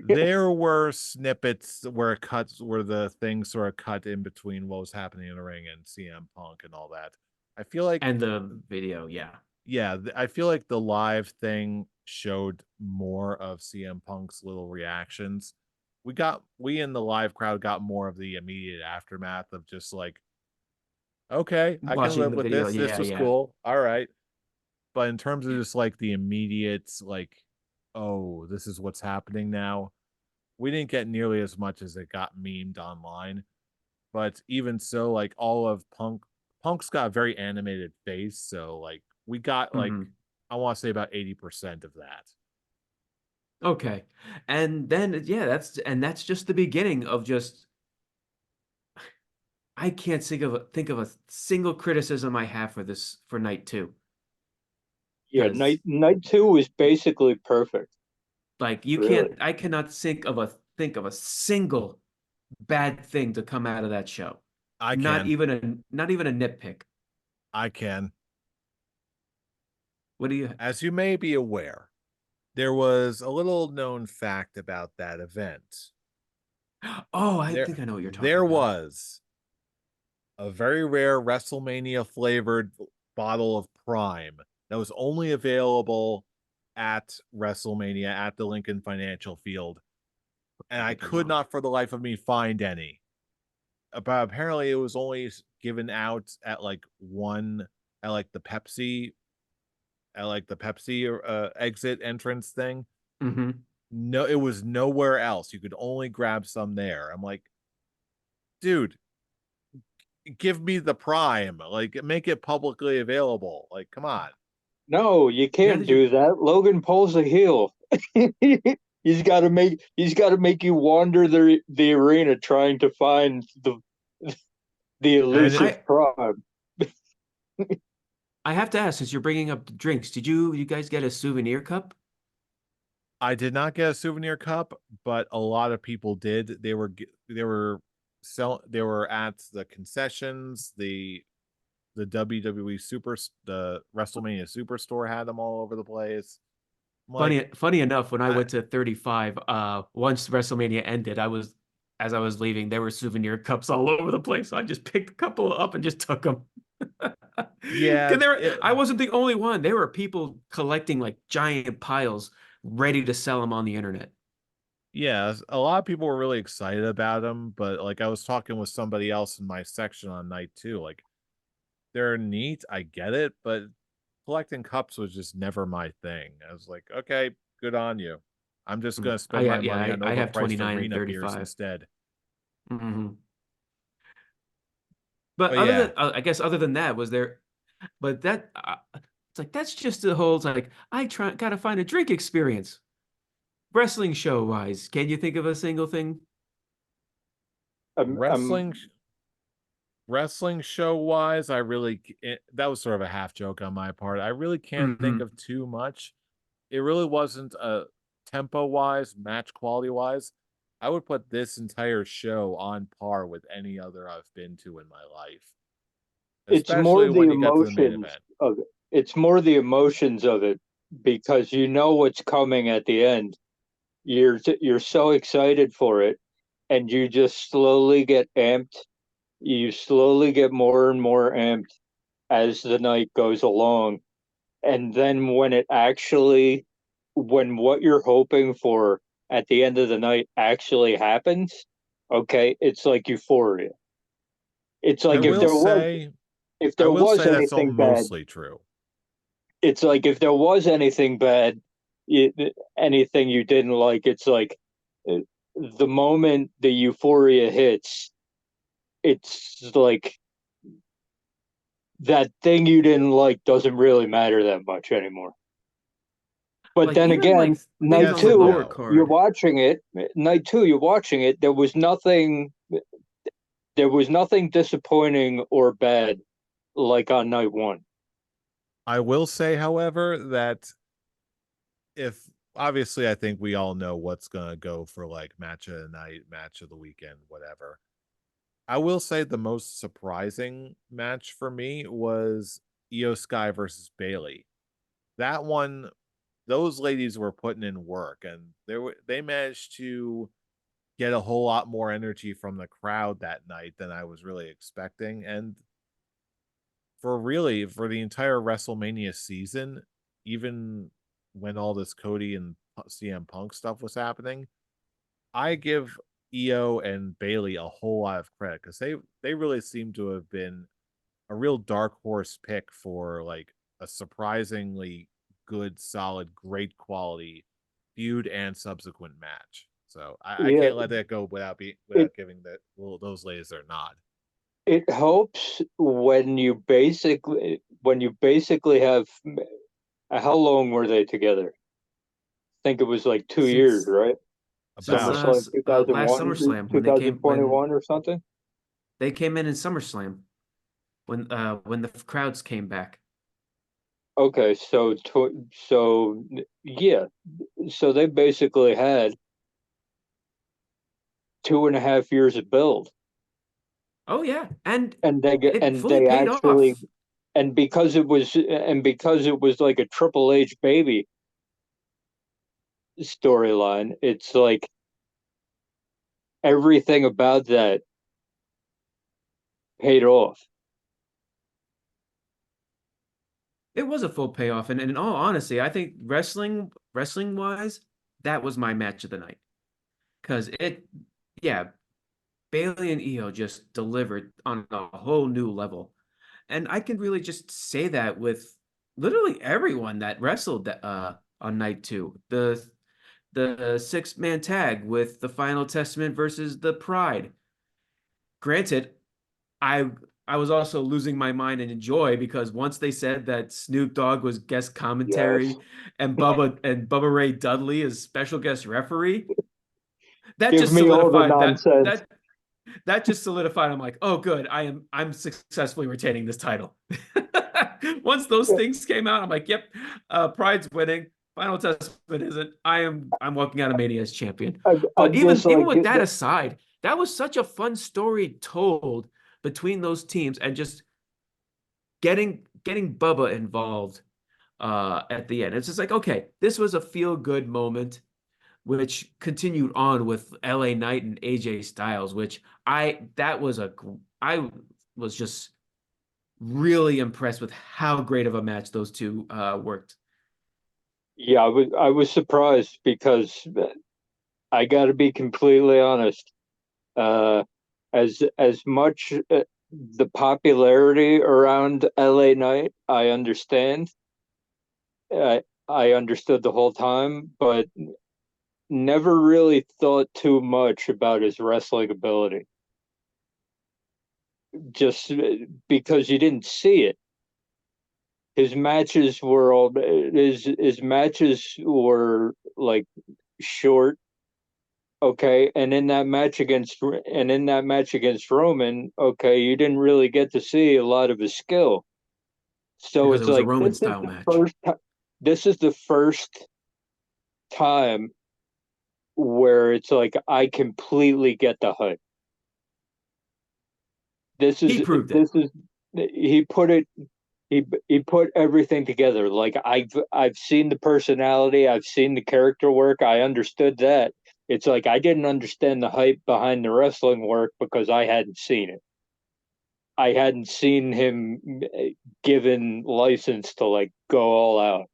There were snippets where the things sort of cut in between what was happening in the ring and CM Punk and all that. I feel like, And the video, yeah. yeah, I feel like the live thing showed more of CM Punk's little reactions. we in the live crowd got more of the immediate aftermath of just like, okay, I can Watching live the with video, this. This yeah, was yeah. cool. All right. But in terms of just like the immediate, like, oh, this is what's happening now, we didn't get nearly as much as it got memed online. But even so, like all of Punk's got a very animated face. So like we got like, Mhm. I want to say about 80% of that. Okay. And then yeah, that's just the beginning of just I can't think of a single criticism I have for this for night two. Yeah, Because night two was basically perfect, like you really. can't I cannot think of a single bad thing to come out of that show. I can. Not even a nitpick. I can. What do you As you may be aware, there was a little known fact about that event. Oh, I There think I know what you're talking there about. was a very rare WrestleMania flavored bottle of Prime that was only available at WrestleMania at the Lincoln Financial Field, and I I think I could know. not for the life of me find any. But apparently, it was only given out at like one at like the Pepsi exit entrance thing. Mm-hmm. No, it was nowhere else. You could only grab some there. I'm like, dude, give me the Prime. Like, make it publicly available. Like, come on. No, you Now can't that you do that. Logan Paul's a heel. He's got to make you wander the arena trying to find the And elusive I prime. I have to ask, since you're bringing up the drinks, did you guys get a souvenir cup? I did not get a souvenir cup, but a lot of people did. They were at the concessions, the WWE the WrestleMania Superstore had them all over the place. I'm like, Funny enough, when I I went to 35, once WrestleMania ended, as I was leaving, there were souvenir cups all over the place. So I just picked a couple up and just took them. yeah, I wasn't the only one. There were people collecting like giant piles, ready to sell them on the internet. yeah, a lot of people were really excited about them, but like I was talking with somebody else in my section on night two, like they're neat, I get it, but collecting cups was just never my thing. I was like, okay, good on you. I'm just gonna spend my money on I have overpriced 29 and arena beers 35. instead. Hmm. But But yeah, I guess other than that, was there? But that it's like that's just the whole. It's like gotta find a drink experience. Wrestling show wise, can you think of a single thing? I'm, wrestling I'm, wrestling show wise, that was sort of a half joke on my part. I really can't think Hmm. of too much. It really wasn't a tempo wise, match quality wise. I would put this entire show on par with any other I've been to in my life, it's more especially the when you get to the main emotions event. of it. It's more the emotions of it because you know what's coming at the end. You're so excited for it, and you just slowly get amped. You slowly get more and more amped as the night goes along, and then when what you're hoping for at the end of the night actually happens, okay, it's like euphoria. It's I like will say, if I there will was say that's all anything bad, mostly true. it's like if there was anything bad, anything you didn't like, it's like uh, the moment the euphoria hits, it's like that thing you didn't like doesn't really matter that much anymore. But Like then even like again, things night on the Yes and two, lower no. you're card. watching it. Night two, you're watching it. There was nothing disappointing or bad like on night one. I will say, however, that if obviously I think we all know what's gonna go for like match of the night, match of the weekend, whatever. I will say the most surprising match for me was Io Sky versus Bailey. That one, those ladies were putting in work, and they managed to get a whole lot more energy from the crowd that night than I was really expecting. And for the entire WrestleMania season, even when all this Cody and CM Punk stuff was happening, I give Io and Bailey a whole lot of credit because they really seem to have been a real dark horse pick for like a surprisingly good, solid, great quality feud and subsequent match. So I Yeah, can't let that go it without giving that those ladies their nod. it helps when you basically have how long were they together? I think it was like 2 years, Since right? since About SummerSlam last 2001, SummerSlam when 2021 or something. they came in SummerSlam when the crowds came back. Okay, so yeah, so they basically had 2.5 years of build, Oh yeah, and and it fully they paid actually, off. and because it was like a Triple H baby storyline, it's like everything about that paid off. It was a full payoff, and in all honesty, I think wrestling wise, that was my match of the night because yeah, Bailey and Io just delivered on a whole new level. And I can really just say that with literally everyone that wrestled on night two. The six-man tag with the Final Testament versus the Pride. Granted, I I was also losing my mind in joy because once they said that Snoop Dogg was guest Yes. commentary and Bubba Ray Dudley is special guest referee, that Give just me all the solidified nonsense. that just solidified. I'm like, oh, good. I'm successfully retaining this title. Once those things came out, I'm like, yep, Pride's winning. Final Testament isn't. I'm walking out of Mania as champion. But I'm just even like, with that aside, that was such a fun story told between those teams and just getting Bubba involved at the end. It's just like, okay, this was a feel good moment which continued on with LA Knight and AJ Styles, which I was just really impressed with how great of a match those two worked. yeah, I was surprised because I got to be completely honest. Uh, as much the popularity around LA Knight, I understand. I understood the whole time, but never really thought too much about his wrestling ability. Just because you didn't see it. His matches were like short. Okay, and in that match against Roman, okay, you didn't really get to see a lot of his skill. So Because it it's was a like Roman style match. this is the first time where it's like I completely get the hype. This He is proved it this is he put it he put everything together. Like I've seen the personality, I've seen the character work, I understood that. It's like I didn't understand the hype behind the wrestling work because I hadn't seen it. I hadn't seen him given license to like go all out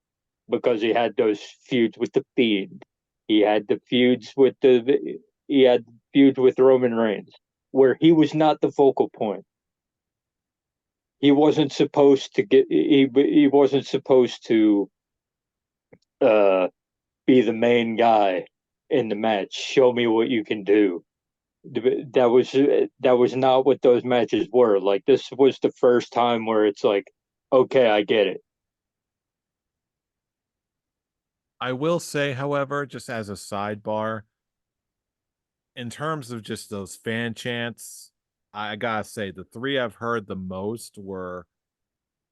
because he had those feuds with the Fiend. He had the feuds with the he had feuds with Roman Reigns where he was not the focal point. He wasn't supposed to he wasn't supposed to uh be the main guy in the match. Show me what you can do. That was not what those matches were. Like this was the first time where it's like, okay, I get it. I will say, however, just as a sidebar, in terms of just those fan chants, I gotta say the three I've heard the most were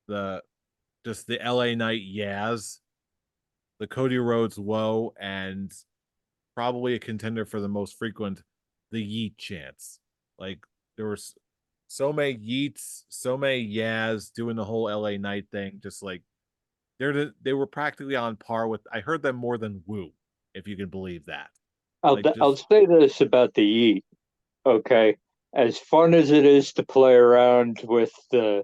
the just the LA Knight Yaz, the Cody Rhodes Whoa, and probably a contender for the most frequent, the Yeet chants. Like there were so many Yeets, so many Yaz doing the whole LA Knight thing. Just like they were practically on par with. I heard them more than Woo, if you can believe that. Like I'll just say this about the Yeet. Okay, as fun as it is to play around with the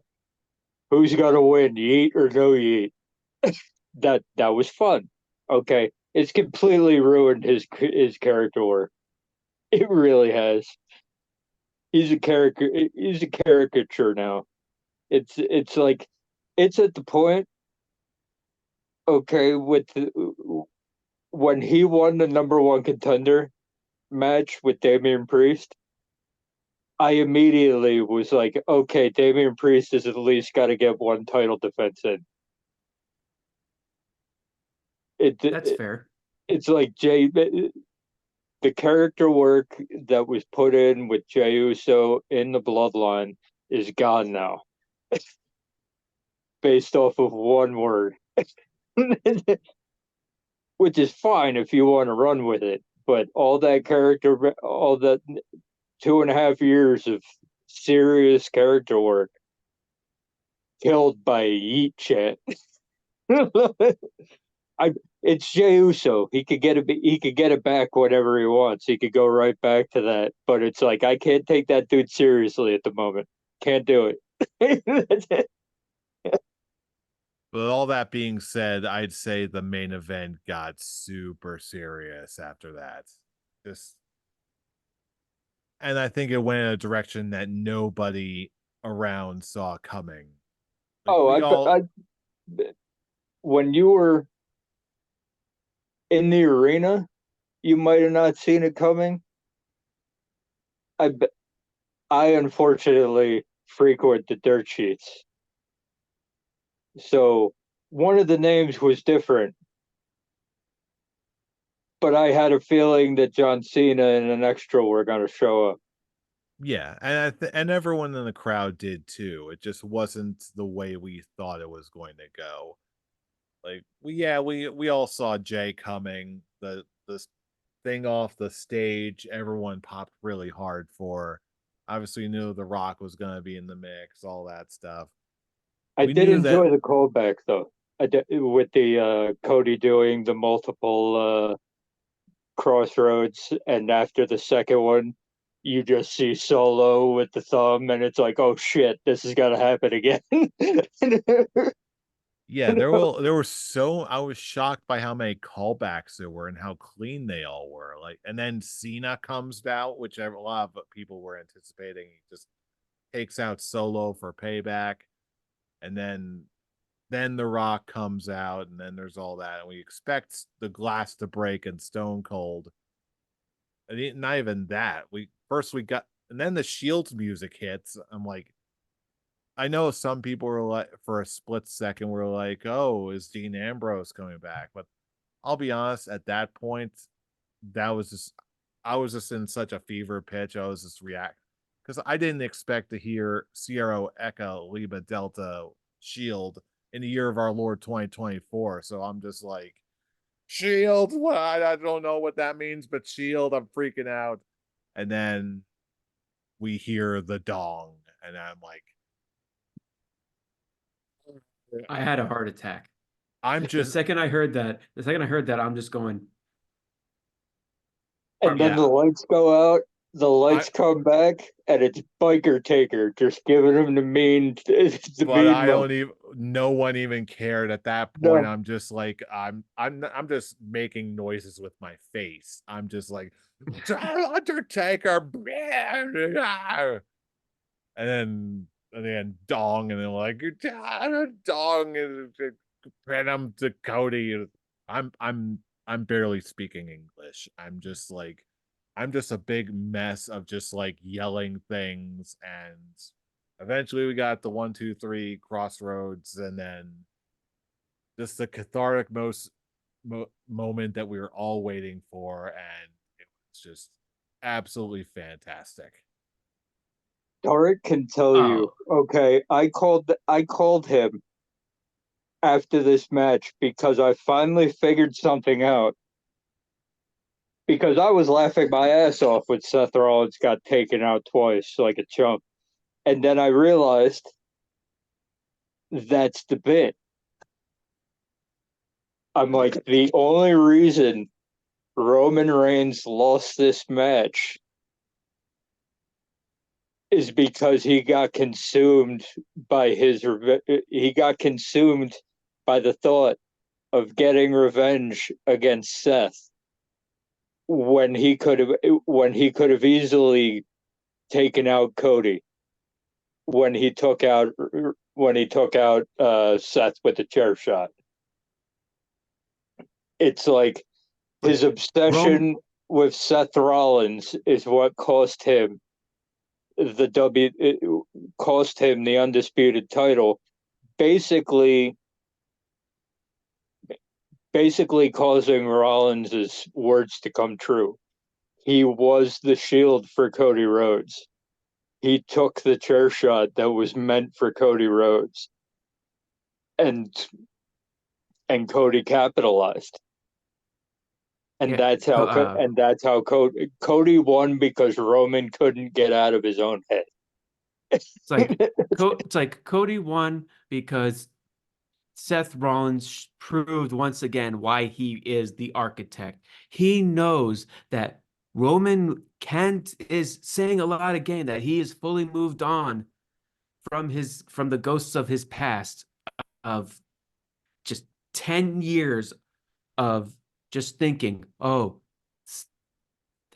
who's gonna win, Yeet or no Yeet, that was fun. Okay, it's completely ruined his character work. It really has. He's a character. He's a caricature now. It's like it's at the point. Okay, when he won the number one contender match with Damian Priest, I immediately was like, okay, Damian Priest has at least got to get one title defense in. That's It fair. it's like the character work that was put in with Jey Uso in the Bloodline is gone now, based off of one word, which is fine if you want to run with it. But all that character, all that 2.5 years of serious character work, killed by a Yeet chant. I it's Jey Uso. He could get it. He could get it back whenever he wants. He could go right back to that. But it's like I can't take that dude seriously at the moment. Can't do it. But all that being said, I'd say the main event got super serious after that. Just and I think it went in a direction that nobody around saw coming. Like Oh, we all I when you were in the arena, you might have not seen it coming. I I unfortunately frequent the dirt sheets, so one of the names was different, but I had a feeling that John Cena and an extra were going to show up. yeah, and and everyone in the crowd did too. It just wasn't the way we thought it was going to go. Like we all saw Jay coming. The thing off the stage, everyone popped really hard for. Obviously, knew The Rock was going to be in the mix, all that stuff. I We did knew that, enjoy the callback though. I did, with the Cody doing the multiple crossroads, and after the second one, you just see Solo with the thumb, and it's like, oh shit, this is gonna happen again. yeah, there were so I was shocked by how many callbacks there were and how clean they all were. Like, and then Cena comes out, which a lot of people were anticipating. He just takes out Solo for payback, and then The Rock comes out, and then there's all that, and we expect the glass to break and Stone Cold. And not even that. We got, and then the Shields music hits. I'm like, I know some people were like, for a split second, were like, "Oh, is Dean Ambrose coming back?" But I'll be honest, at that point, that was just, I was just in such a fever pitch. I was just react because I didn't expect to hear Sierra Echo Lima Delta Shield in the year of our Lord 2024. So I'm just like, Shield, what? I don't know what that means, but Shield, I'm freaking out. And then we hear the dong, and I'm like, I had a heart attack. I'm The just, second I heard that, I'm just going, And then yeah, the lights go out, the I, lights come back, and it's Biker Taker just giving him the but mean I look. don't even, no one even cared at that point. No, I'm just like, I'm just making noises with my face. I'm just like, Undertaker, and then dong, and then like dong, and I'm to Cody. I'm barely speaking English. I'm just like, I'm just a big mess of just like yelling things, and eventually we got the 1, 2, 3 crossroads, and then just the cathartic moment that we were all waiting for, and it was just absolutely fantastic. Tarek can tell you. oh, Okay, I called him after this match because I finally figured something out. Because I was laughing my ass off when Seth Rollins got taken out twice like a chump. And then I realized that's the bit. I'm like, the only reason Roman Reigns lost this match is because he got consumed by the thought of getting revenge against Seth. when he could have easily taken out Cody when he took out Seth with the chair shot. It's like his Like obsession with Seth Rollins is what cost him it cost him the undisputed title, basically causing Rollins' words to come true. He was the shield for Cody Rhodes. He took the chair shot that was meant for Cody Rhodes, and Cody capitalized. And yeah, that's how Cody won because Roman couldn't get out of his own head. it's like Cody won because Seth Rollins proved once again why he is the architect. He knows that Roman can't is saying a lot again that he is fully moved on from the ghosts of his past of just 10 years of just thinking, oh,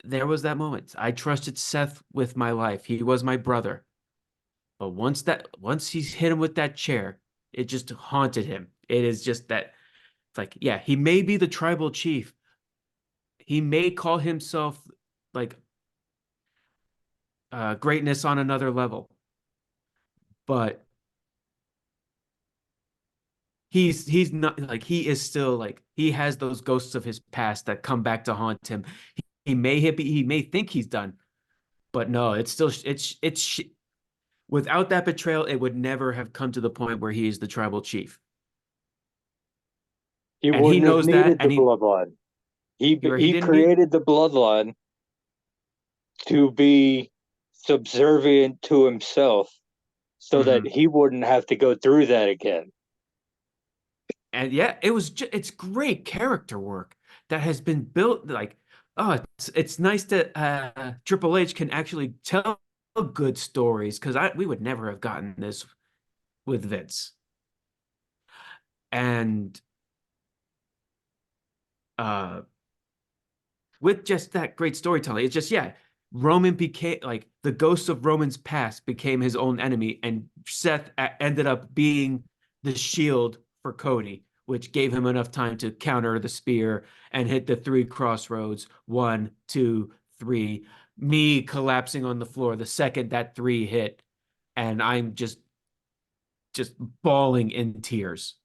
there was that moment. I trusted Seth with my life. He was my brother. But once he's hit him with that chair, it just haunted him. It is just that it's like, yeah, he may be the tribal chief. He may call himself like greatness on another level, but he's not like he is still like he has those ghosts of his past that come back to haunt him. He may think he's done, but no, it's still it's without that betrayal, it would never have come to the point where he is the tribal chief. He And he wouldn't have knows that, needed the and bloodline. he He didn't need. created the bloodline to be subservient to himself so that Mhm. he wouldn't have to go through that again. And yeah, it's great character work that has been built. Like, oh, it's nice that Triple H can actually tell good stories because we would never have gotten this with Vince. And uh with just that great storytelling. It's just, yeah, Roman became like the ghost of Roman's past became his own enemy, and Seth ended up being the shield for Cody, which gave him enough time to counter the spear and hit the three crossroads. 1, 2, 3. Me collapsing on the floor the second that three hit, and I'm just bawling in tears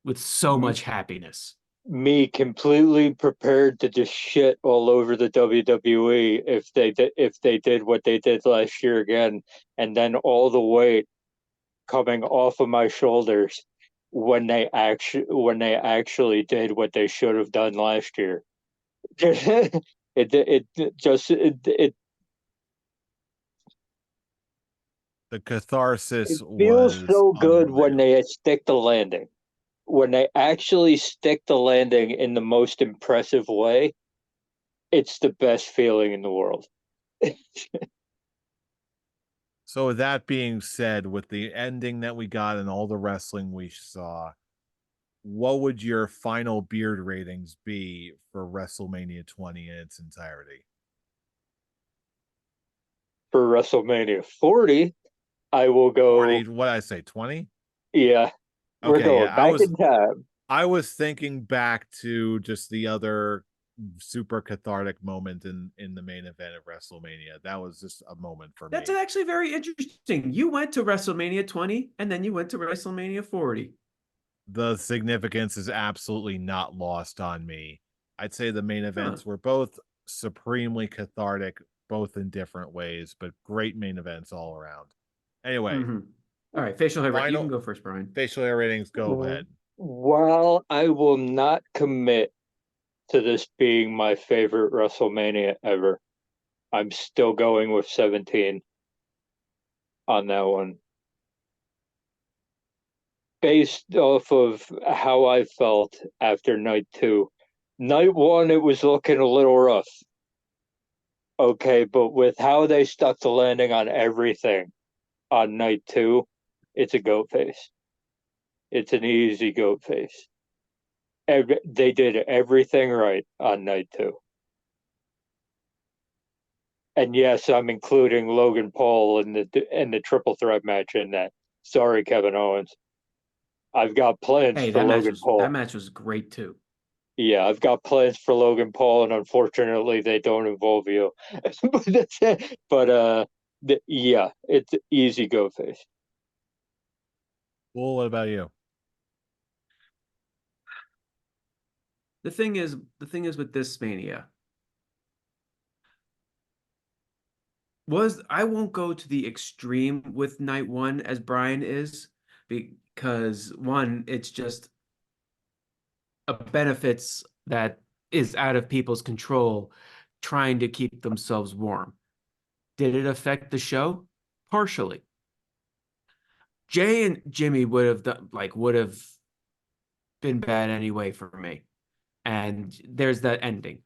with so much happiness. Me completely prepared to just shit all over the WWE if they did what they did last year again, and then all the weight coming off of my shoulders when they actually did what they should have done last year. It The catharsis feels was so good when unreal. they stick the landing. When they actually stick the landing in the most impressive way, it's the best feeling in the world. So with that being said, with the ending that we got and all the wrestling we saw, what would your final beard ratings be for WrestleMania 20 in its entirety? For WrestleMania 40, I will 40, go, what did I say, 20? yeah, we're Okay, going yeah, back in time. I was thinking back to just the other super cathartic moment in the main event of WrestleMania. That was just a moment for That's me. actually very interesting. You went to WrestleMania 20 and then you went to WrestleMania 40. The significance is absolutely not lost on me. I'd say the main Huh. events were both supremely cathartic, both in different ways, but great main events all around. Anyway, Mm-hmm. All right, facial hair. You can final go first, Brian. facial hair ratings, go ahead. While I will not commit to this being my favorite WrestleMania ever, I'm still going with 17 on that one. Based off of how I felt after night two. Night one, it was looking a little rough. Okay, but with how they stuck the landing on everything on night two, it's a goat face. It's an easy goat face. They did everything right on night two. And yes, I'm including Logan Paul in the triple threat match in that. Sorry, Kevin Owens. I've got plans Hey, for Logan that Paul. match was great too. Yeah, I've got plans for Logan Paul, and unfortunately, they don't involve you. But that's it. But yeah, it's easy go face. Well, what about you? The thing is with this Mania was I won't go to the extreme with night one as Brian is, because one, it's just a benefits that is out of people's control trying to keep themselves warm. Did it affect the show? Partially. Jay and Jimmy would have been bad anyway for me. And there's that ending.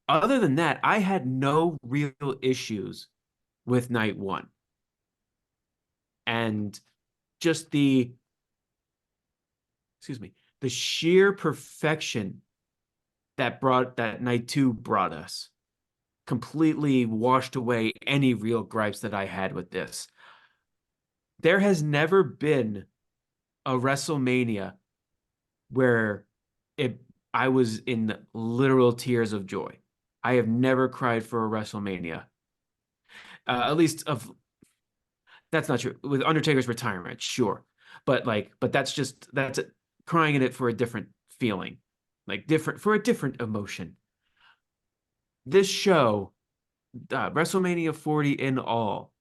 Other than that, I had no real issues with night one. And just excuse me, the sheer perfection that night two brought us completely washed away any real gripes that I had with this. There has never been a WrestleMania where it I was in literal tears of joy. I have never cried for a WrestleMania. At least of that's not true. With Undertaker's retirement, sure. But that's crying in it for a different feeling. Like different for a different emotion. This show, WrestleMania 40 in all,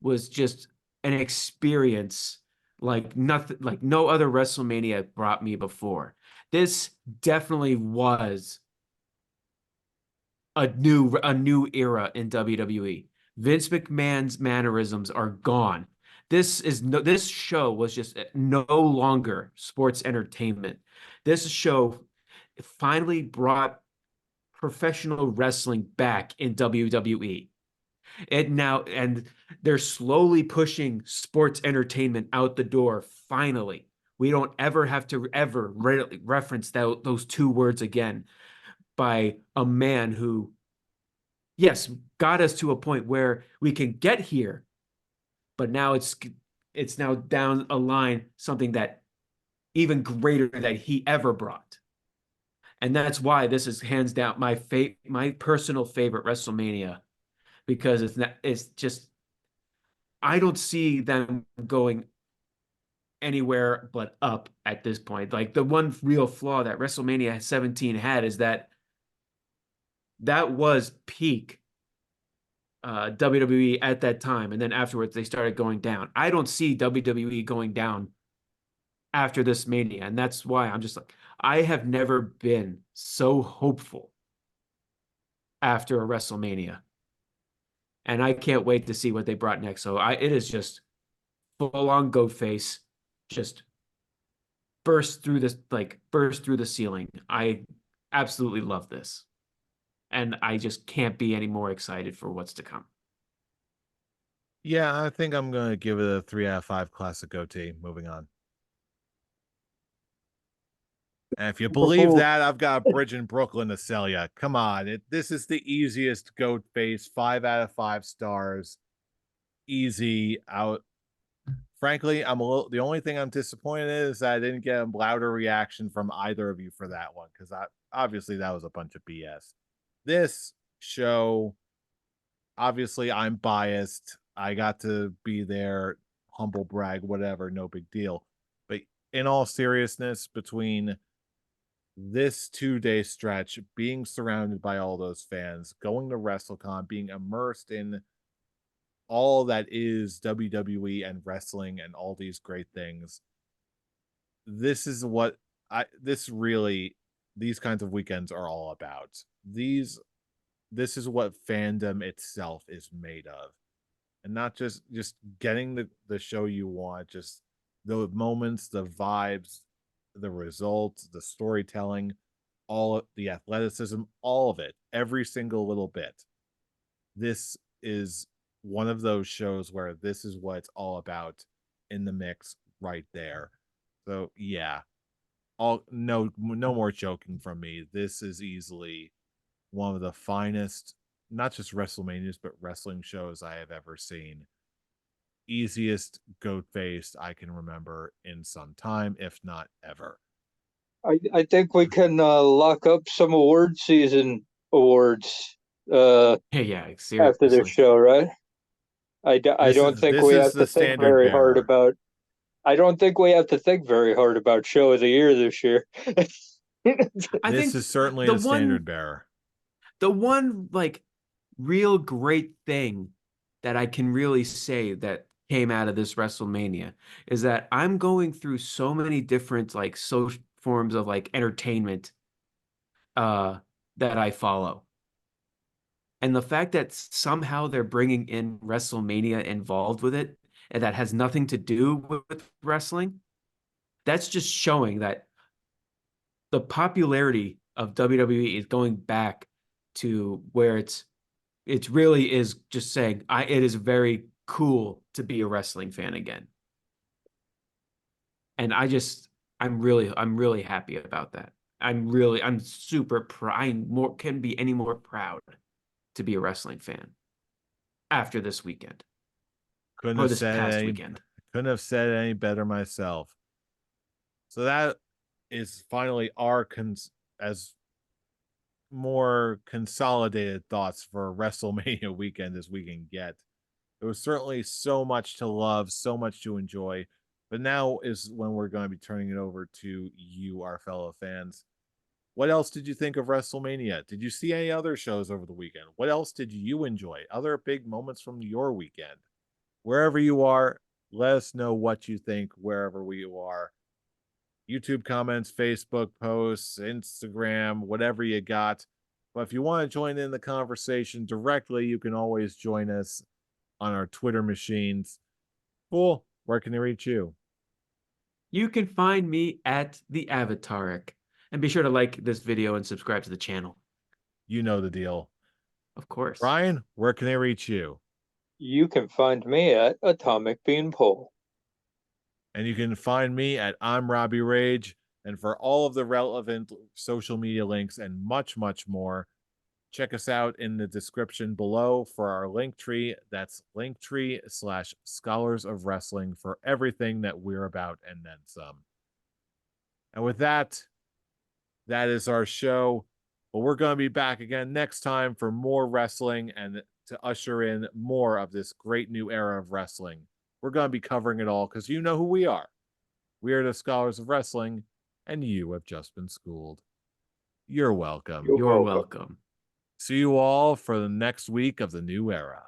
was just an experience like nothing, like no other WrestleMania brought me before. This definitely was a new era in WWE. Vince McMahon's mannerisms are gone. This show was just no longer sports entertainment. This show finally brought professional wrestling back in WWE. And they're slowly pushing sports entertainment out the door. Finally, we don't ever have to ever reference those two words again by a man who, yes, got us to a point where we can get here, but now it's now down a line something that even greater that he ever brought. And that's why this is hands down my personal favorite WrestleMania, because it's just I don't see them going anywhere but up at this point. Like the one real flaw that WrestleMania 17 had is that was peak WWE at that time, and then afterwards they started going down. I don't see WWE going down after this Mania, and that's why I'm just like I have never been so hopeful after a WrestleMania, and I can't wait to see what they brought next. So it is just full on goat face, just burst through the ceiling. I absolutely love this, and I just can't be any more excited for what's to come. Yeah, I think I'm gonna give it a 3 out of 5 classic goatee. Moving on. And if you believe Before that, I've got a bridge in Brooklyn to sell you. Come on, this is the easiest goat face. 5 out of 5 stars. Easy out. Frankly, I'm a little. The only thing I'm disappointed in is that I didn't get a louder reaction from either of you for that one, because obviously that was a bunch of BS. This show, obviously, I'm biased. I got to be there, humble brag, whatever, no big deal. But in all seriousness, between this 2 day stretch, being surrounded by all those fans, going to WrestleCon, being immersed in all that is WWE and wrestling and all these great things. This is what this really, these kinds of weekends are all about. This is what fandom itself is made of. And not just getting the show you want, just the moments, the vibes, the results, the storytelling, all of the athleticism, all of it, every single little bit. This is one of those shows where this is what it's all about in the mix right there. So yeah, all no more joking from me. This is easily one of the finest not just WrestleManias, but wrestling shows I have ever seen. Easiest goat faced I can remember in some time, if not ever. I think we can lock up some award season awards uh, Yeah, after this seriously. show, right? I This don't is think this we is have the to think standard very hard bearer. about. I don't think we have to think very hard about show of the year this year. I This think is certainly the the standard one bearer. the one like real great thing that I can really say that came out of this WrestleMania is that I'm going through so many different like social forms of like entertainment uh that I follow. And the fact that somehow they're bringing in WrestleMania involved with it and that has nothing to do with wrestling, that's just showing that the popularity of WWE is going back to where it really is just saying it is very cool to be a wrestling fan again. And I'm really happy about that. I'm super proud. I more can be any more proud to be a wrestling fan after this weekend Couldn't or have this said past any weekend. couldn't have said it any better myself. So that is finally our as more consolidated thoughts for WrestleMania weekend as we can get. There was certainly so much to love, so much to enjoy, but now is when we're going to be turning it over to you, our fellow fans. What else did you think of WrestleMania? Did you see any other shows over the weekend? What else did you enjoy? Other big moments from your weekend? Wherever you are, let us know what you think wherever we are. YouTube comments, Facebook posts, Instagram, whatever you got. But if you want to join in the conversation directly, you can always join us on our Twitter machines. Cool. Where can they reach you? You can find me at the Avataric. And be sure to like this video and subscribe to the channel. You know the deal. Of course. Ryan, where can they reach you? You can find me at Atomic Beanpole. And you can find me at I'm Robbie Rage. And for all of the relevant social media links and much, much more, check us out in the description below for our link tree. That's linktree/Scholars of Wrestling for everything that we're about and then some. And with that, that is our show. But we're going to be back again next time for more wrestling and to usher in more of this great new era of wrestling. We're going to be covering it all because you know who we are. We are the Scholars of Wrestling, and you have just been schooled. You're welcome. You're You're welcome. welcome. See you all for the next week of the new era.